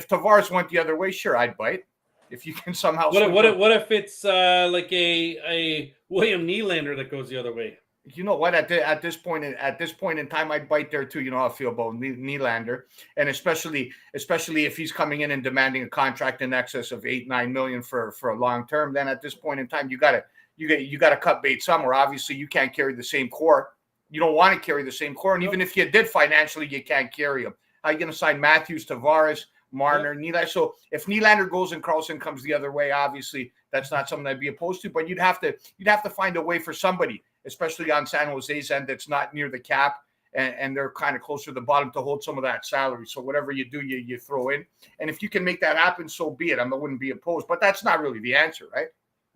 Tavares went the other way, sure, I'd bite. If you can somehow. What if it's like a William Nylander that goes the other way? You know what? At this point in time, I'd bite there too. You know how I feel about Nylander, and especially if he's coming in and demanding a contract in excess of $8-9 million for a long term. Then at this point in time, you gotta cut bait somewhere. Obviously, you can't carry the same core. You don't want to carry the same core, and even if you did financially, you can't carry them. How are you going to sign Matthews, Tavares, Marner, Nylander? So if Nylander goes and Carlson comes the other way, obviously that's not something I'd be opposed to. But you'd have to find a way for somebody, especially on San Jose's end, that's not near the cap and they're kind of closer to the bottom, to hold some of that salary. So whatever you do, you throw in. And if you can make that happen, so be it. I wouldn't be opposed. But that's not really the answer, right?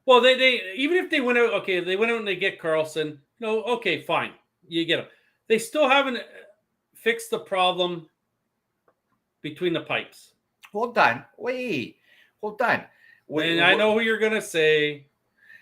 Well, they even if they went out, okay, they went out and they get Carlson. No, okay, fine, you get him. They still haven't fixed the problem between the pipes. Hold on. And I know who you're going to say,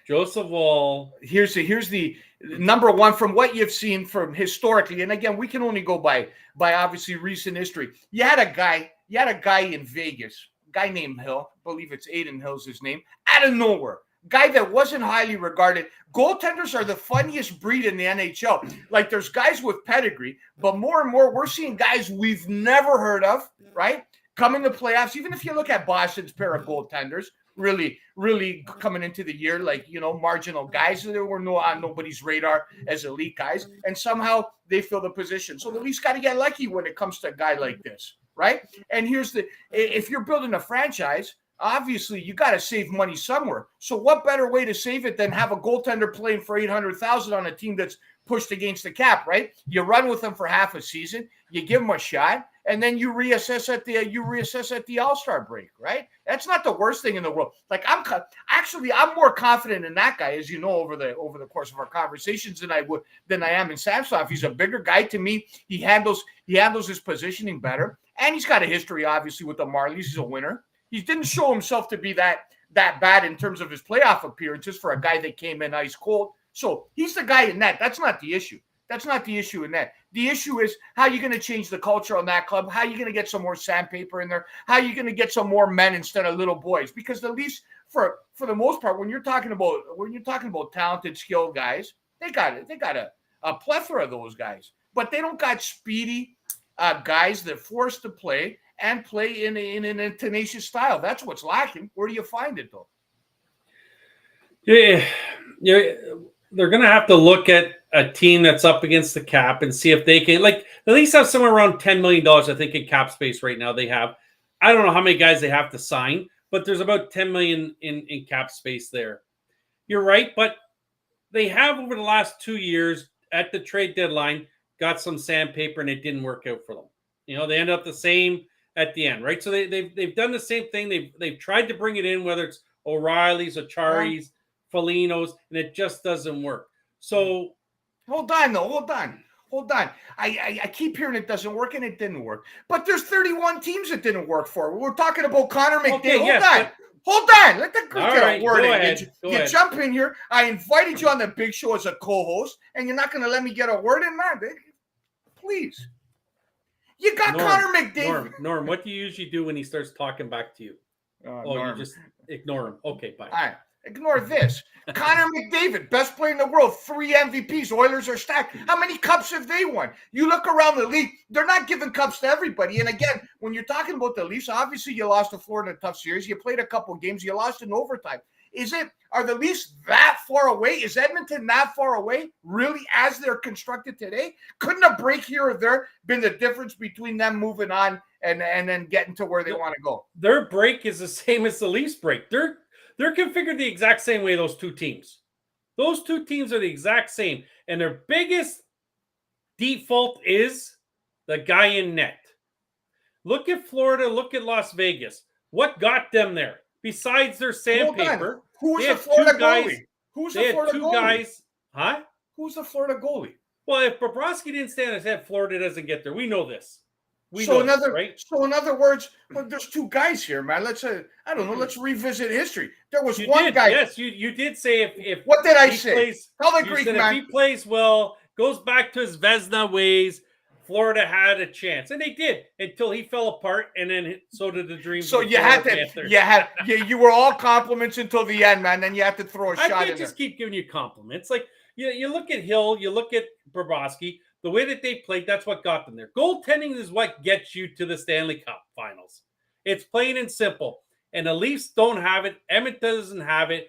Joseph Wall. Here's the number one from what you've seen from historically, and again, we can only go by obviously recent history. You had a guy in Vegas, a guy named Hill, I believe it's Aiden Hill's his name, out of nowhere. Guy that wasn't highly regarded. Goaltenders are the funniest breed in the NHL. Like, there's guys with pedigree, but more and more we're seeing guys we've never heard of, right? Coming to playoffs. Even if you look at Boston's pair of goaltenders, really coming into the year, like, you know, marginal guys that were on nobody's radar as elite guys, and somehow they fill the position. So the Leafs got to get lucky when it comes to a guy like this, right? And if you're building a franchise, obviously you got to save money somewhere. So what better way to save it than have a goaltender playing for $800,000 on a team that's pushed against the cap, right? You run with them for half a season, you give them a shot, and then you reassess at the All-Star break, right? That's not the worst thing in the world. Like, I'm more confident in that guy, as you know, over the course of our conversations than I am in Samsonov. He's a bigger guy to me. He handles his positioning better, and he's got a history, obviously, with the Marlies. He's a winner. He didn't show himself to be that bad in terms of his playoff appearances for a guy that came in ice cold. So he's the guy in net. That's not the issue. That's not the issue in that. The issue is how you're going to change the culture on that club, how you're going to get some more sandpaper in there, how you're going to get some more men instead of little boys. Because the Leafs, for the most part, when you're talking about talented, skilled guys, they got a plethora of those guys. But they don't got speedy guys that force to play and play in a tenacious style. That's what's lacking. Where do you find it, though? Yeah, they're going to have to look at a team that's up against the cap and see if they can, like, at least have somewhere around $10 million, I think, in cap space right now. They have, I don't know how many guys they have to sign, but there's about $10 million in cap space there. You're right, but they have, over the last 2 years at the trade deadline, got some sandpaper and it didn't work out for them. You know, they end up the same at the end, right? So they've done the same thing. They've tried to bring it in, whether it's O'Reilly's, Achari's, Foligno's, and it just doesn't work. So hold on. I keep hearing it doesn't work, and it didn't work. But there's 31 teams it didn't work for. We're talking about Connor McDavid. Okay, Hold on. Let the Greek get right, a word in. Ahead. You jump in here. I invited you on the big show as a co-host, and you're not going to let me get a word in, man. Please. You got Connor McDavid. Norm, what do you usually do when he starts talking back to you? Norm. You just ignore him. Okay, bye. All right. Ignore this. Connor McDavid, best player in the world, 3 MVPs. Oilers are stacked. How many cups have they won? You look around the league, they're not giving cups to everybody. And again, when you're talking about the Leafs, obviously you lost to Florida in a tough series. You played a couple games. You lost in overtime. Are the Leafs that far away? Is Edmonton that far away, really, as they're constructed today? Couldn't a break here or there been the difference between them moving on and then getting to where they want to go? Their break is the same as the Leafs break. They're configured the exact same way, those two teams. Those two teams are the exact same. And their biggest default is the guy in net. Look at Florida. Look at Las Vegas. What got them there? Besides their sandpaper, who was they the had Florida two guys. goalie? Who's They the had Florida two goalie? guys. Huh? Who's the Florida goalie? Well, if Bobrovsky didn't stand his head, Florida doesn't get there. We know this. So in other words, well, there's two guys here, man. Let's I don't know. Let's revisit history. There was one guy. Yes, you did say if what did I he say? plays, Tell the you Greek said man. if he plays well, goes back to his Vezina ways, Florida had a chance, and they did until he fell apart, and then so did the Dreams. So you were all compliments until the end, man. Then you had to throw a shot. I can't just keep giving you compliments. Like you look at Hill, you look at Bobrovsky. The way that they played, that's what got them there. Goaltending is what gets you to the Stanley Cup Finals. It's plain and simple. And the Leafs don't have it. Edmonton doesn't have it.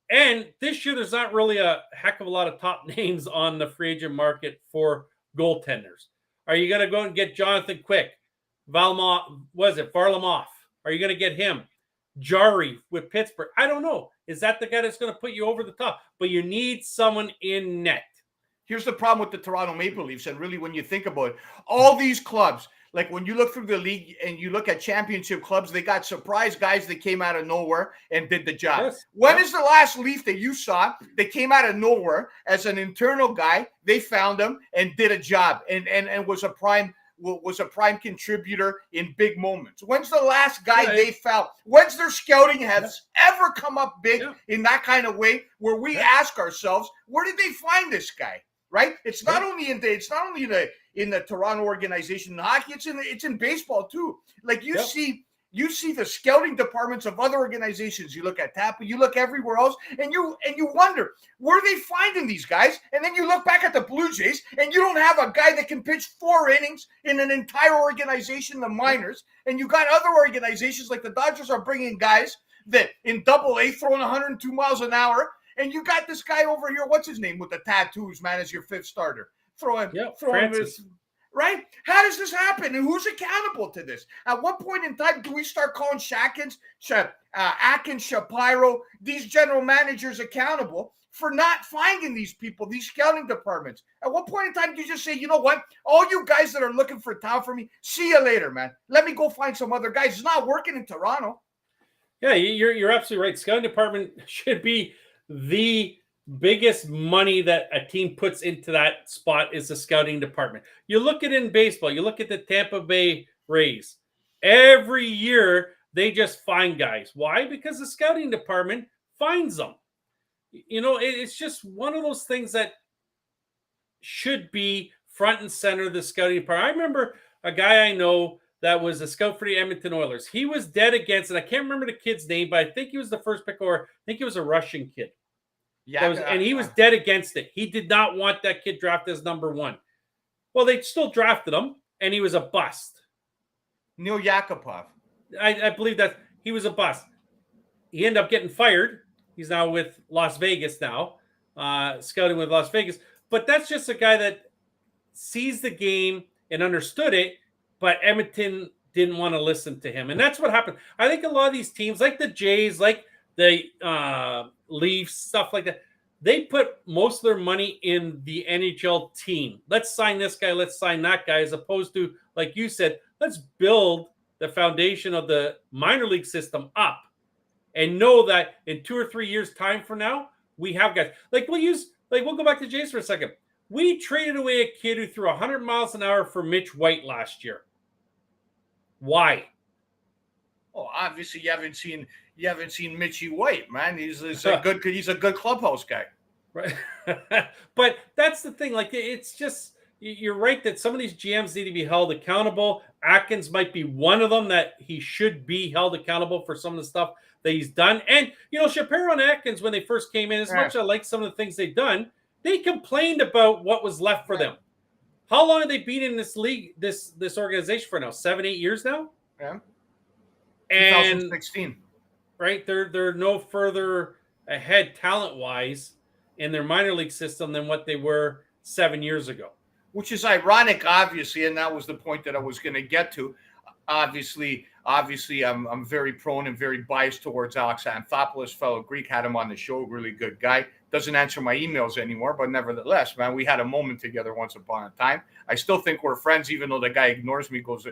And this year, there's not really a heck of a lot of top names on the free agent market for goaltenders. Are you going to go and get Jonathan Quick? Varlamov? Are you going to get him? Jari with Pittsburgh? I don't know. Is that the guy that's going to put you over the top? But you need someone in net. Here's the problem with the Toronto Maple Leafs, and really when you think about it, all these clubs, like when you look through the league and you look at championship clubs, they got surprise guys that came out of nowhere and did the job. Yes. When is the last Leaf that you saw that came out of nowhere as an internal guy? They found him and did a job and was a prime contributor in big moments. When's the last guy they found? When's their scouting has ever come up big in that kind of way where we ask ourselves, where did they find this guy? Right? It's not only in the Toronto organization in hockey, it's in baseball too. Like you see the scouting departments of other organizations. You look at Tampa, you look everywhere else, and you wonder, where are they finding these guys? And then you look back at the Blue Jays, and you don't have a guy that can pitch 4 innings in an entire organization, the minors, and you got other organizations like the Dodgers are bringing guys that in Double-A throwing 102 miles an hour. And you got this guy over here, what's his name, with the tattoos, man, as your 5th starter. Throw him Francis. Right? How does this happen? And who's accountable to this? At what point in time do we start calling Atkins, Shapiro, these general managers accountable for not finding these people, these scouting departments? At what point in time do you just say, you know what? All you guys that are looking for talent for me, see you later, man. Let me go find some other guys. It's not working in Toronto. Yeah, you're absolutely right. Scouting department should be the biggest money that a team puts into that spot is the scouting department. You look at it in baseball. You look at the Tampa Bay Rays. Every year, they just find guys. Why? Because the scouting department finds them. You know, it's just one of those things that should be front and center of the scouting department. I remember a guy I know that was a scout for the Edmonton Oilers. He was dead against it. I can't remember the kid's name, but I think he was the first pick, or I think he was a Russian kid. Yeah, and he was dead against it. He did not want that kid drafted as number 1. Well, they still drafted him, and he was a bust. Neil Yakupov. I believe that he was a bust. He ended up getting fired. He's now with Las Vegas now, scouting with Las Vegas. But that's just a guy that sees the game and understood it, but Edmonton didn't want to listen to him. And that's what happened. I think a lot of these teams, like the Jays, like the Leafs, stuff like that, they put most of their money in the NHL team. Let's sign this guy, let's sign that guy, as opposed to, like you said, let's build the foundation of the minor league system up and know that in 2 or 3 years' time from now, we have guys. We'll go back to Jays for a second. We traded away a kid who threw 100 miles an hour for Mitch White last year. Why? Oh, obviously you haven't seen Mitchie White, man. He's a good clubhouse guy. Right. But that's the thing. Like, it's just, you're right that some of these GMs need to be held accountable. Atkins might be one of them that he should be held accountable for some of the stuff that he's done. And, Shapiro and Atkins, when they first came in, as much as I like some of the things they've done, they complained about what was left for them. How long have they been in this league, this organization for now? 7-8 years now? Yeah. And 2016. Right? They're no further ahead talent-wise in their minor league system than what they were 7 years ago. Which is ironic, obviously, and that was the point that I was going to get to. Obviously, I'm very prone and very biased towards Alex Anthopoulos, fellow Greek, had him on the show, really good guy. doesn't answer my emails anymore. But nevertheless, man, we had a moment together once upon a time. I still think we're friends, even though the guy ignores me. Goes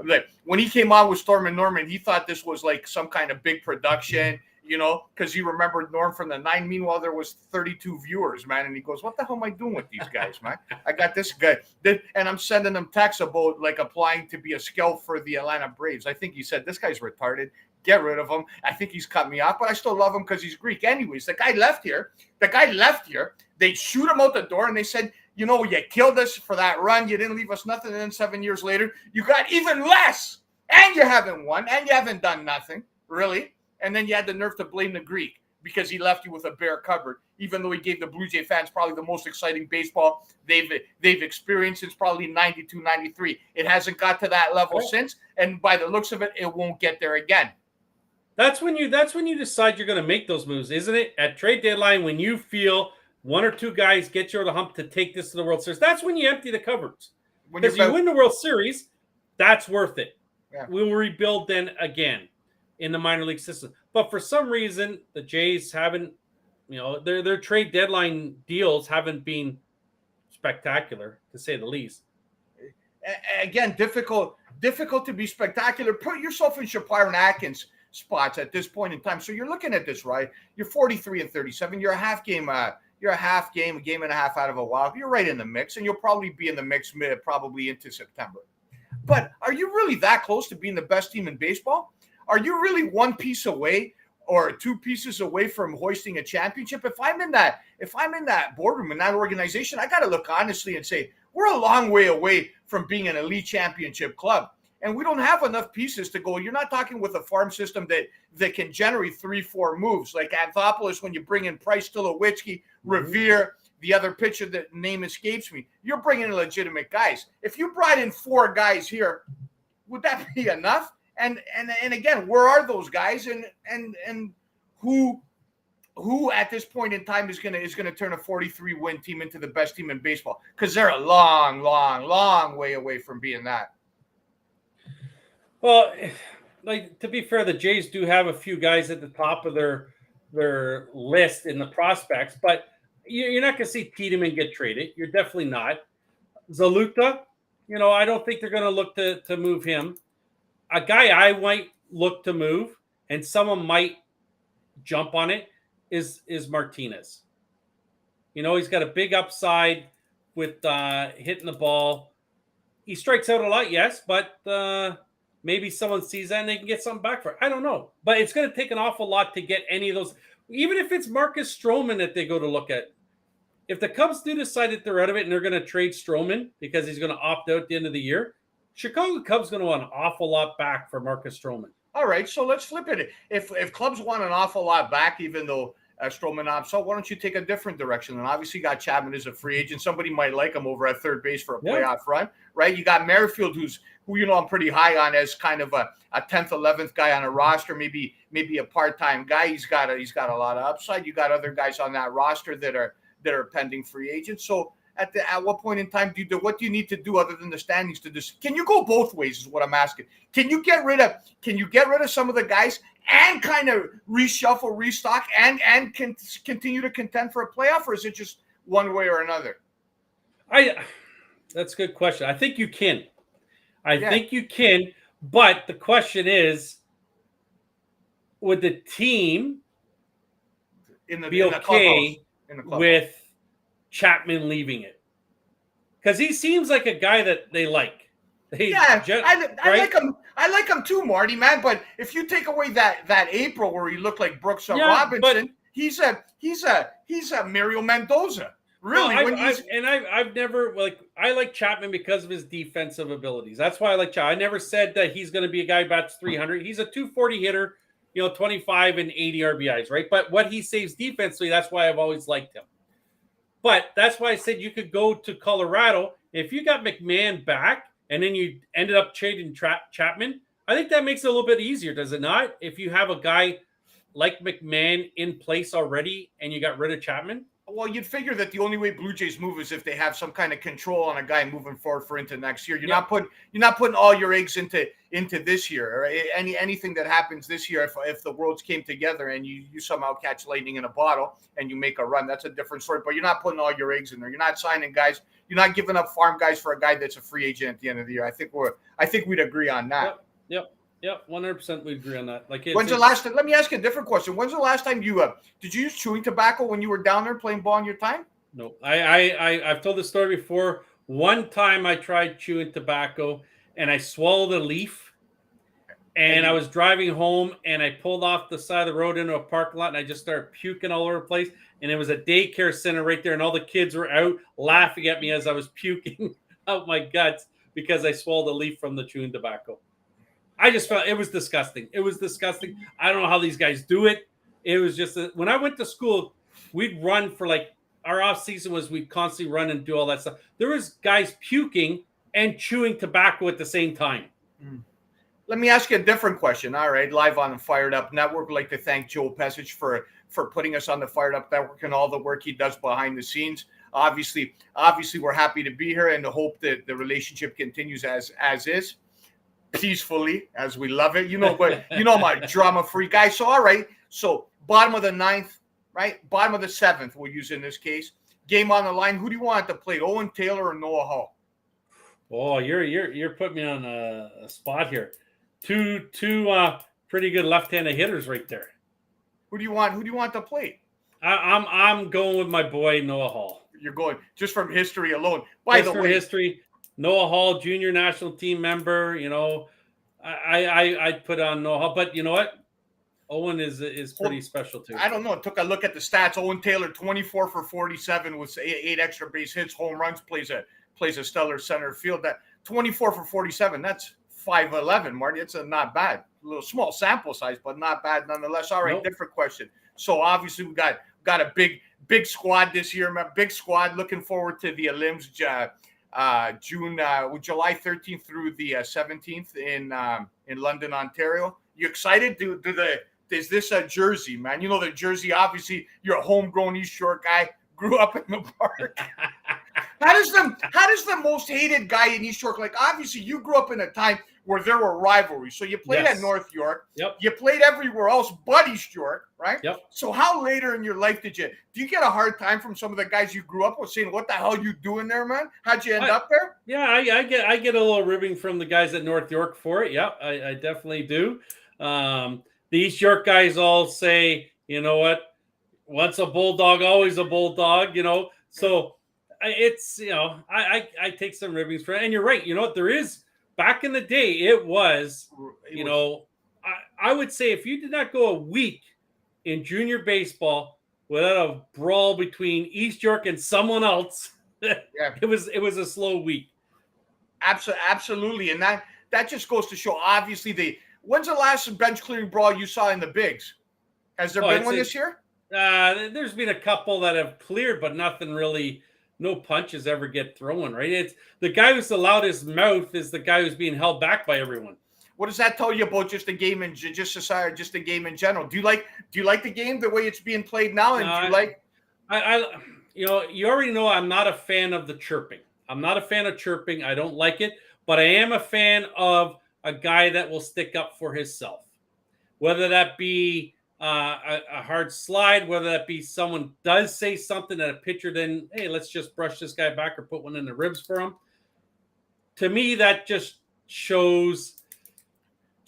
like when he came on with Storm and Norman, he thought this was like some kind of big production, because he remembered Norm from the 9. Meanwhile, there was 32 viewers, man. And he goes, "What the hell am I doing with these guys, man? I got this guy, and I'm sending them texts about like applying to be a scout for the Atlanta Braves." I think he said, "This guy's retarded. Get rid of him." I think he's cut me off, but I still love him because he's Greek. Anyways, the guy left here. They shoot him out the door, and they said, "You killed us for that run. You didn't leave us nothing." And then 7 years later, you got even less, and you haven't won, and you haven't done nothing, really. And then you had the nerve to blame the Greek because he left you with a bare cupboard, even though he gave the Blue Jay fans probably the most exciting baseball they've experienced since probably 92, 93. It hasn't got to that level since, and by the looks of it, it won't get there again. That's when you decide you're going to make those moves, isn't it? At trade deadline, when you feel one or two guys get you over the hump to take this to the World Series, that's when you empty the cupboards. Because you win the World Series, that's worth it. Yeah. We'll rebuild then again in the minor league system. But for some reason, the Jays haven't, their trade deadline deals haven't been spectacular, to say the least. Again, difficult to be spectacular. Put yourself in Shapiro and Atkins spots at this point in time. So you're looking at this, right? You're 43-37. You're a half game, a game and a half out of a wild. You're right in the mix, and you'll probably be in the mix probably into September. But are you really that close to being the best team in baseball? Are you really one piece away or 2 pieces away from hoisting a championship? If I'm in that boardroom in that organization, I got to look honestly and say we're a long way away from being an elite championship club. And we don't have enough pieces to go. You're not talking with a farm system that can generate 3-4 moves like Anthopoulos when you bring in Price, Tulowitzki, Revere, the other pitcher that name escapes me. You're bringing in legitimate guys. If you brought in 4 guys here, would that be enough? And again, where are those guys? And who at this point in time is gonna turn a 43-win team into the best team in baseball? Because they're a long, long, long way away from being that. Well, to be fair, the Jays do have a few guys at the top of their list in the prospects, but you're not going to see Tiedemann get traded. You're definitely not. Zaluta, I don't think they're going to look to move him. A guy I might look to move, and someone might jump on it, is Martinez. He's got a big upside with hitting the ball. He strikes out a lot, yes, but maybe someone sees that and they can get something back for it. I don't know. But it's going to take an awful lot to get any of those. Even if it's Marcus Stroman that they go to look at. If the Cubs do decide that they're out of it and they're going to trade Stroman because he's going to opt out at the end of the year, Chicago Cubs going to want an awful lot back for Marcus Stroman. All right, so let's flip it. If Cubs want an awful lot back, even though Stroman opts out, why don't you take a different direction? And obviously, you got Chapman as a free agent. Somebody might like him over at third base for a playoff run, right? You got Merrifield, who I'm pretty high on as kind of a 10th, 11th guy on a roster, maybe a part-time guy. He's got a lot of upside. You got other guys on that roster that are pending free agents. So at what point in time what do you need to do other than the standings to this? Can you go both ways is what I'm asking. Can you get rid of some of the guys and kind of reshuffle, restock, and continue to contend for a playoff, or is it just one way or another? That's a good question. I think you can. I think you can, but the question is, would the team be okay with Chapman leaving it? Because he seems like a guy that they like. I like him. I like him too, Marty, man. But if you take away that April where he looked like Brooks Robinson, he's a Mario Mendoza. Really, I've never I like Chapman because of his defensive abilities. That's why I like Chapman. I never said that he's going to be a guy who bats 300. He's a 240 hitter, 25 and 80 RBIs, right? But what he saves defensively, that's why I've always liked him. But that's why I said you could go to Colorado. If you got McMahon back and then you ended up trading Chapman, I think that makes it a little bit easier, does it not? If you have a guy like McMahon in place already and you got rid of Chapman. Well, you'd figure that the only way Blue Jays move is if they have some kind of control on a guy moving forward for into next year. You're not putting all your eggs into this year, or anything that happens this year. If the worlds came together and you somehow catch lightning in a bottle and you make a run, that's a different story. But you're not putting all your eggs in there. You're not signing guys. You're not giving up farm guys for a guy that's a free agent at the end of the year. I think we'd agree on that. Yep, 100% we agree on that. When's the last time? Let me ask you a different question. When's the last time you did you use chewing tobacco when you were down there playing ball in your time? No, I've told this story before. One time I tried chewing tobacco and I swallowed a leaf, and I was driving home and I pulled off the side of the road into a parking lot and I just started puking all over the place. And it was a daycare center right there, and all the kids were out laughing at me as I was puking out my guts because I swallowed a leaf from the chewing tobacco. I just felt it was disgusting. It was disgusting. I don't know how these guys do it. It was just when I went to school, we'd run for our off season was we'd constantly run and do all that stuff. There was guys puking and chewing tobacco at the same time. Let me ask you a different question. All right, live on the Fired Up Network, I'd like to thank Joe Pesich for putting us on the Fired Up Network and all the work he does behind the scenes. Obviously, we're happy to be here and to hope that the relationship continues as is. Peacefully, as we love it. But my drama-free guy. So, all right. So, bottom of the ninth, right? Bottom of the seventh, we'll use in this case. Game on the line. Who do you want to play, Owen Taylor or Noah Hall? Oh, you're putting me on a spot here. Two pretty good left-handed hitters right there. Who do you want to play? I'm going with my boy Noah Hall. You're going just from history alone. History. Noah Hall, junior national team member. I'd put on Noah Hall, but you know what? Owen is pretty special too. I don't know. I took a look at the stats. Owen Taylor, 24 for 47 with 8 extra base hits, home runs, plays a stellar center field. That 24 for 47. That's 5'11", Marty. It's not bad. A little small sample size, but not bad nonetheless. All right, Nope. Different question. So obviously we got a big squad this year. Big squad. Looking forward to the Olymps. July 13th through the 17th in London, Ontario. You excited? Is this a jersey, man? The jersey. Obviously, you're a homegrown East Shore guy. Grew up in the park. How does the most hated guy in East York? Obviously, you grew up in a time where there were rivalries. So you played at North York. Yep. You played everywhere else but East York, right? Yep. So how later in your life do you get a hard time from some of the guys you grew up with saying, "What the hell are you doing there, man? How'd you end up there?" Yeah, I get a little ribbing from the guys at North York for it. Yeah, I definitely do. The East York guys all say, you know what? Once a bulldog, always a bulldog. So it's I take some ribbings for it. And you're right. You know what? There is. Back in the day, it was, I would say if you did not go a week in junior baseball without a brawl between East York and someone else, it was a slow week. Absolutely. And that just goes to show, obviously, when's the last bench clearing brawl you saw in the bigs? Has there been one this year? There's been a couple that have cleared, but nothing really. No punches ever get thrown, right? It's the guy who's the loudest mouth is the guy who's being held back by everyone. What does that tell you about just the game and just society, just the game in general? Do you like the game the way it's being played now? And do you like? You already know I'm not a fan of the chirping. I'm not a fan of chirping. I don't like it, but I am a fan of a guy that will stick up for himself, whether that be a hard slide, whether that be someone does say something that a pitcher then, hey, let's just brush this guy back or put one in the ribs for him. To me, that just shows.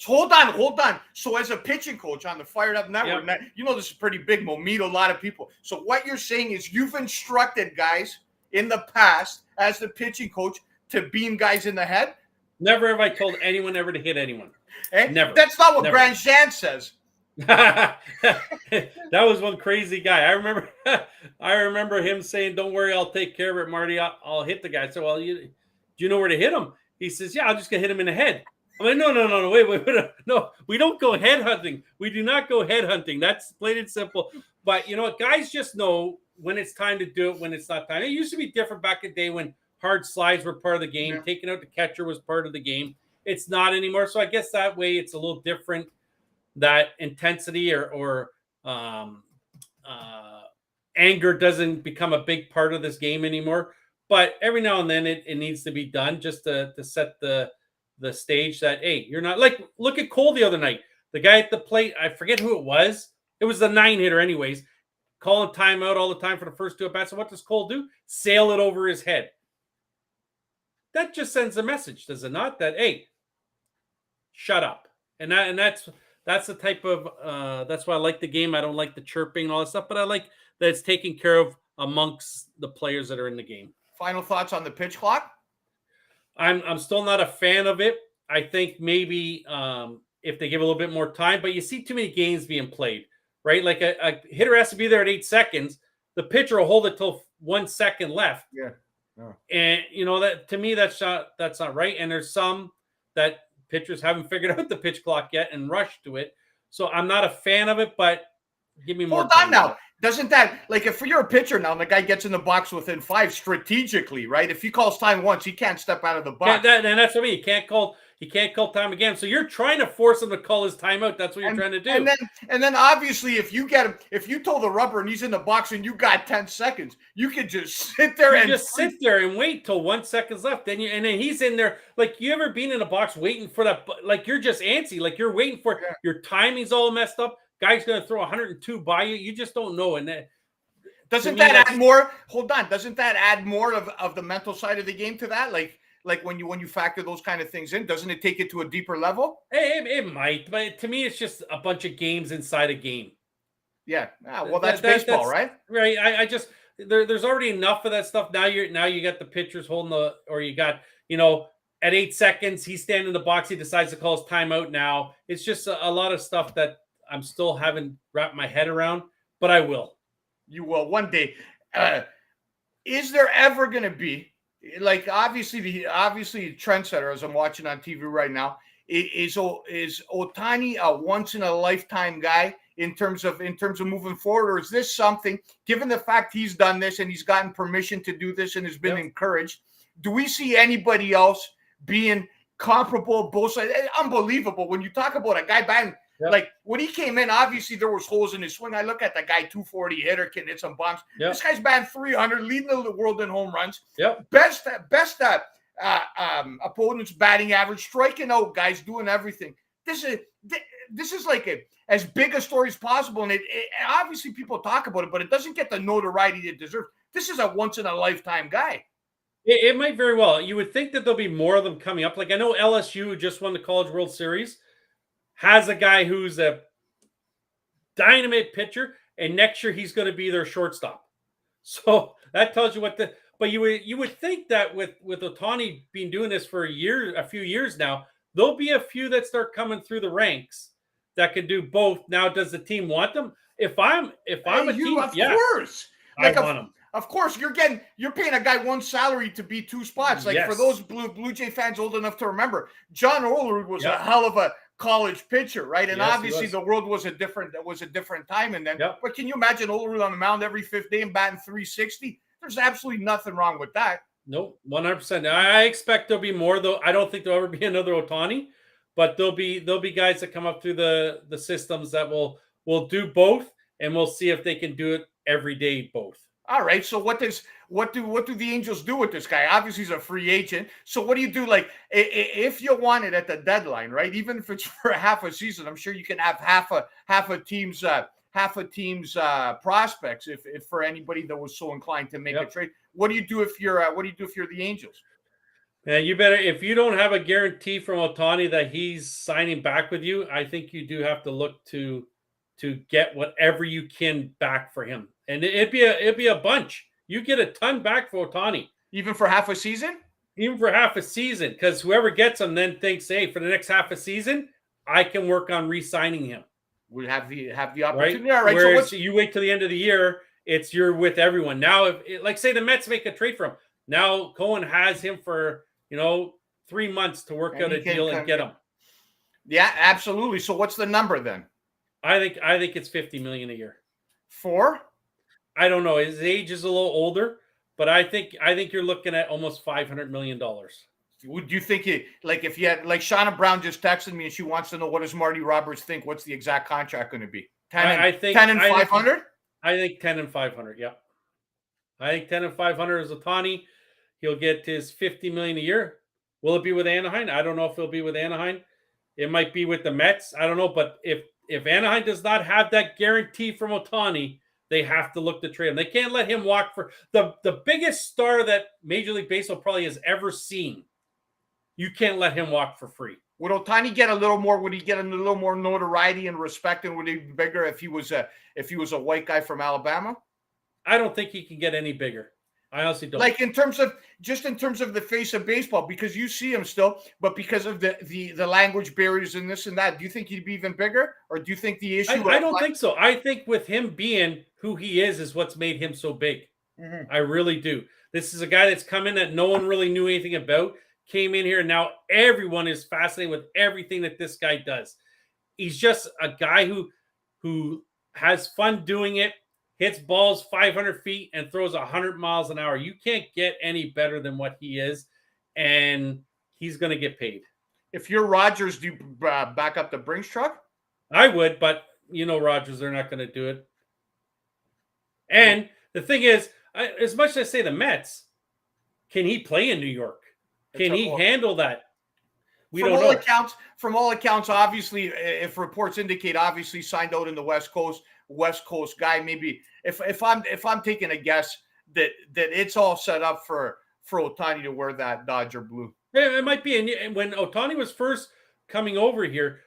Hold on. So as a pitching coach on the Fired Up Network, this is pretty big. We'll meet a lot of people. So what you're saying is you've instructed guys in the past as the pitching coach to beam guys in the head? Never have I told anyone ever to hit anyone. Never. That's not what Grandjean says. That was one crazy guy. I remember him saying, "Don't worry, I'll take care of it, Marty. I'll hit the guy." I said, "Well, do you know where to hit him?" He says, "Yeah, I'm just gonna hit him in the head." I'm like, no, wait, no, we don't go head hunting. We do not go head hunting. That's plain and simple. But you know what, guys just know when it's time to do it, when it's not time. It used to be different back in the day when hard slides were part of the game. Yeah. Taking out the catcher was part of the game. It's not anymore. So I guess that way it's a little different. That intensity or anger doesn't become a big part of this game anymore. But every now and then it needs to be done just to set the stage that, hey, you're not like, look at Cole the other night. The guy at the plate, I forget who it was. It was the 9-hitter anyways. Calling timeout all the time for the first 2 at-bats. So what does Cole do? Sail it over his head. That just sends a message, does it not? That, hey, shut up. And that's the type of that's why I like the game. I don't like the chirping and all that stuff, but I like that it's taken care of amongst the players that are in the game. Final thoughts on the pitch clock? I'm still not a fan of it. I think maybe if they give a little bit more time, but you see too many games being played, right? Like a hitter has to be there at 8 seconds. The pitcher will hold it till 1 second left. Yeah. And that to me that's not right. And there's some that pitchers haven't figured out the pitch clock yet and rushed to it. So I'm not a fan of it, but give me more Hold time on now. Doesn't that, like, if you're a pitcher now and the guy gets in the box within 5 strategically, right? If he calls time once, he can't step out of the box. And that's what I mean. He can't call time again. So you're trying to force him to call his timeout. That's what you're trying to do. And then obviously if you get him, if you tow the rubber and he's in the box and you got 10 seconds, you could just sit there sit there and wait till 1 second's left. And then he's in there. Like, you ever been in a box waiting for that? Like, you're just antsy. Like, you're waiting for your timing's all messed up. Guy's going to throw 102 by you. You just don't know. And doesn't that add more? Hold on. Doesn't that add more of the mental side of the game to that? Like when you factor those kind of things in, doesn't it take it to a deeper level? It might, but to me, it's just a bunch of games inside a game. Yeah. Well, that's baseball, right? Right. I just there's already enough of that stuff. Now you got the pitchers holding or you got at 8 seconds he's standing in the box. He decides to call his timeout now. It's just a lot of stuff that I'm still haven't wrapped my head around, but I will. You will one day. Is there ever going to be, like, obviously trendsetter, as I'm watching on TV right now, is Ohtani a once in a lifetime guy in terms of moving forward, or is this something, given the fact he's done this and he's gotten permission to do this and has been encouraged, do we see anybody else being comparable, both sides? Unbelievable when you talk about a guy batting. Yep. Like, when he came in, obviously there was holes in his swing. I look at the guy, 240 hitter, can hit some bombs. Yep. This guy's batting 300, leading the world in home runs. Yep. Best opponent's batting average, striking out guys, doing everything. This is like as big a story as possible, and it obviously people talk about it, but it doesn't get the notoriety it deserves. This is a once in a lifetime guy. It might very well. You would think that there'll be more of them coming up. Like, I know LSU, who just won the College World Series, has a guy who's a dynamite pitcher, and next year he's going to be their shortstop. So that tells you but you would think that with Ohtani being doing this for a few years now, there'll be a few that start coming through the ranks that can do both. Now, does the team want them? If I'm a team, of course. I want them. Of course, you're paying a guy one salary to be 2 spots. Like, for those Blue Jay fans old enough to remember, John Olerud was a hell of a college pitcher, right? And obviously the world was a different time. And then, but can you imagine Olerud on the mound every 5th day and batting 360? There's absolutely nothing wrong with that. Nope, 100%. I expect there'll be more, though. I don't think there'll ever be another Ohtani, but there'll be guys that come up through the systems that will do both, and we'll see if they can do it every day both. All right. So what do the Angels do with this guy? Obviously, he's a free agent. So what do you do? Like, if you want it at the deadline, right? Even if it's for half a season, I'm sure you can have half a team's prospects if for anybody that was so inclined to make a trade. What do you do if you're the Angels? Yeah, you better, if you don't have a guarantee from Ohtani that he's signing back with you, I think you do have to look to get whatever you can back for him. And it'd be a bunch. You get a ton back for Ohtani. Even for half a season? Even for half a season, because whoever gets him then thinks, hey, for the next half a season, I can work on re-signing him. We have the opportunity. Right? All right. Whereas you wait till the end of the year, you're with everyone. Now, like, say the Mets make a trade for him. Now Cohen has him for 3 months to work out a deal and get him. Yeah, absolutely. So what's the number then? I think it's $50 million a year. For? I don't know. His age is a little older, but I think you're looking at almost $500 million. Would you think if you had, like, Shauna Brown just texted me and she wants to know, what does Marty Roberts think? What's the exact contract going to be? 10 and 500? I think 10 and 500. Yeah. I think 10 and 500 is Ohtani. He'll get his $50 million a year. Will it be with Anaheim? I don't know if it'll be with Anaheim. It might be with the Mets. I don't know. But if Anaheim does not have that guarantee from Ohtani, they have to look to trade him. They can't let him walk for the biggest star that Major League Baseball probably has ever seen. You can't let him walk for free. Would Ohtani get a little more? Would he get a little more notoriety and respect, and would he be bigger if he was a white guy from Alabama? I don't think he can get any bigger. I honestly don't. Like in terms of the face of baseball, because you see him still, but because of the language barriers and this and that, do you think he'd be even bigger, or do you think the issue? I don't think so. I think with him being who he is what's made him so big. Mm-hmm. I really do. This is a guy that's come in that no one really knew anything about. Came in here, and now everyone is fascinated with everything that this guy does. He's just a guy who has fun doing it, hits balls 500 feet, and throws 100 miles an hour. You can't get any better than what he is, and he's going to get paid. If you're Rogers, do you back up the Brinks truck? I would, but Rogers, they're not going to do it. And the thing is, as much as I say the Mets, can he play in New York? Can he handle that? We don't know. From all accounts, obviously, if reports indicate, obviously signed out in the West Coast guy. Maybe if I'm taking a guess that it's all set up for Ohtani to wear that Dodger blue. Yeah, it might be. And when Ohtani was first coming over here,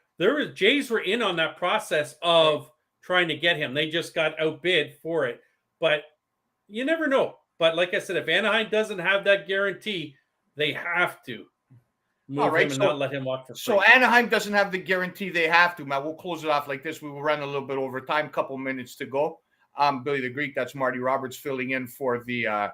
Jays were in on that process of trying to get him. They just got outbid for it. But you never know. But like I said, if Anaheim doesn't have that guarantee, they have to move him and not let him walk for free. So Anaheim doesn't have the guarantee. They have to, Matt. We'll close it off like this. We will run a little bit over time, couple minutes to go. Billy the Greek, that's Marty Roberts filling in for the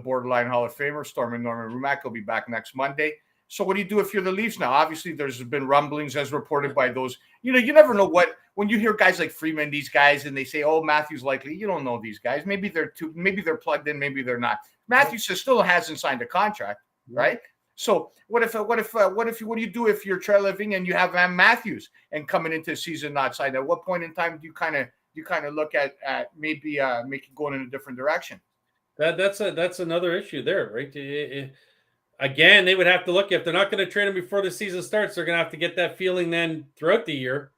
Borderline Hall of Famer, Stormin Norman Rumack. Will be back next Monday. So what do you do if you're the Leafs now? Obviously, there's been rumblings as reported by those. You never know when you hear guys like Freeman, these guys, and they say, "Oh, Matthews likely." You don't know these guys. Maybe they're plugged in. Maybe they're not. Matthews still hasn't signed a contract, right? So what do you do if you're Trey Living and you have Matthews and coming into the season not signed? At what point in time do you kind of look at maybe making going in a different direction? That's another issue there, right? Again, they would have to look, if they're not going to trade him before the season starts, they're going to have to get that feeling then throughout the year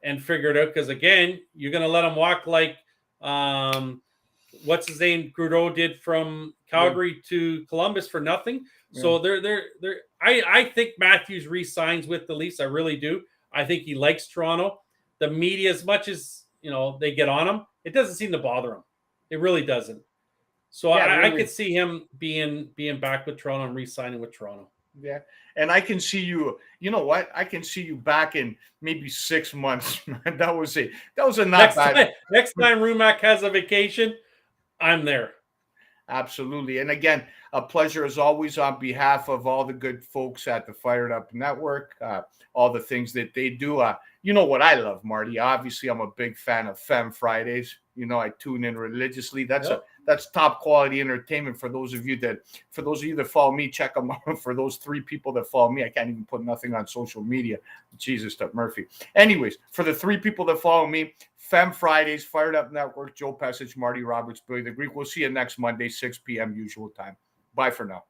and figure it out. Because again, you're going to let him walk like what's his name, Grudeau did from Calgary to Columbus for nothing. Yeah. So I think Matthews re-signs with the Leafs. I really do. I think he likes Toronto. The media, as much as they get on him, it doesn't seem to bother him. It really doesn't. So yeah, I could see him being back with Toronto and re-signing with Toronto. Yeah. And I can see you, what? I can see you back in maybe 6 months. That was a not bad. Next time Rumack has a vacation, I'm there. Absolutely. And again, a pleasure as always on behalf of all the good folks at the Fired Up Network, all the things that they do. You know what I love, Marty? Obviously, I'm a big fan of Femme Fridays. I tune in religiously. That's top quality entertainment for those of you that follow me. Check them out. For those 3 people that follow me, I can't even put nothing on social media. Jesus, that Murphy. Anyways, for the 3 people that follow me, Femme Fridays, Fired Up Network, Joe Pesich, Marty Roberts, Billy the Greek. We'll see you next Monday, 6 p.m. usual time. Bye for now.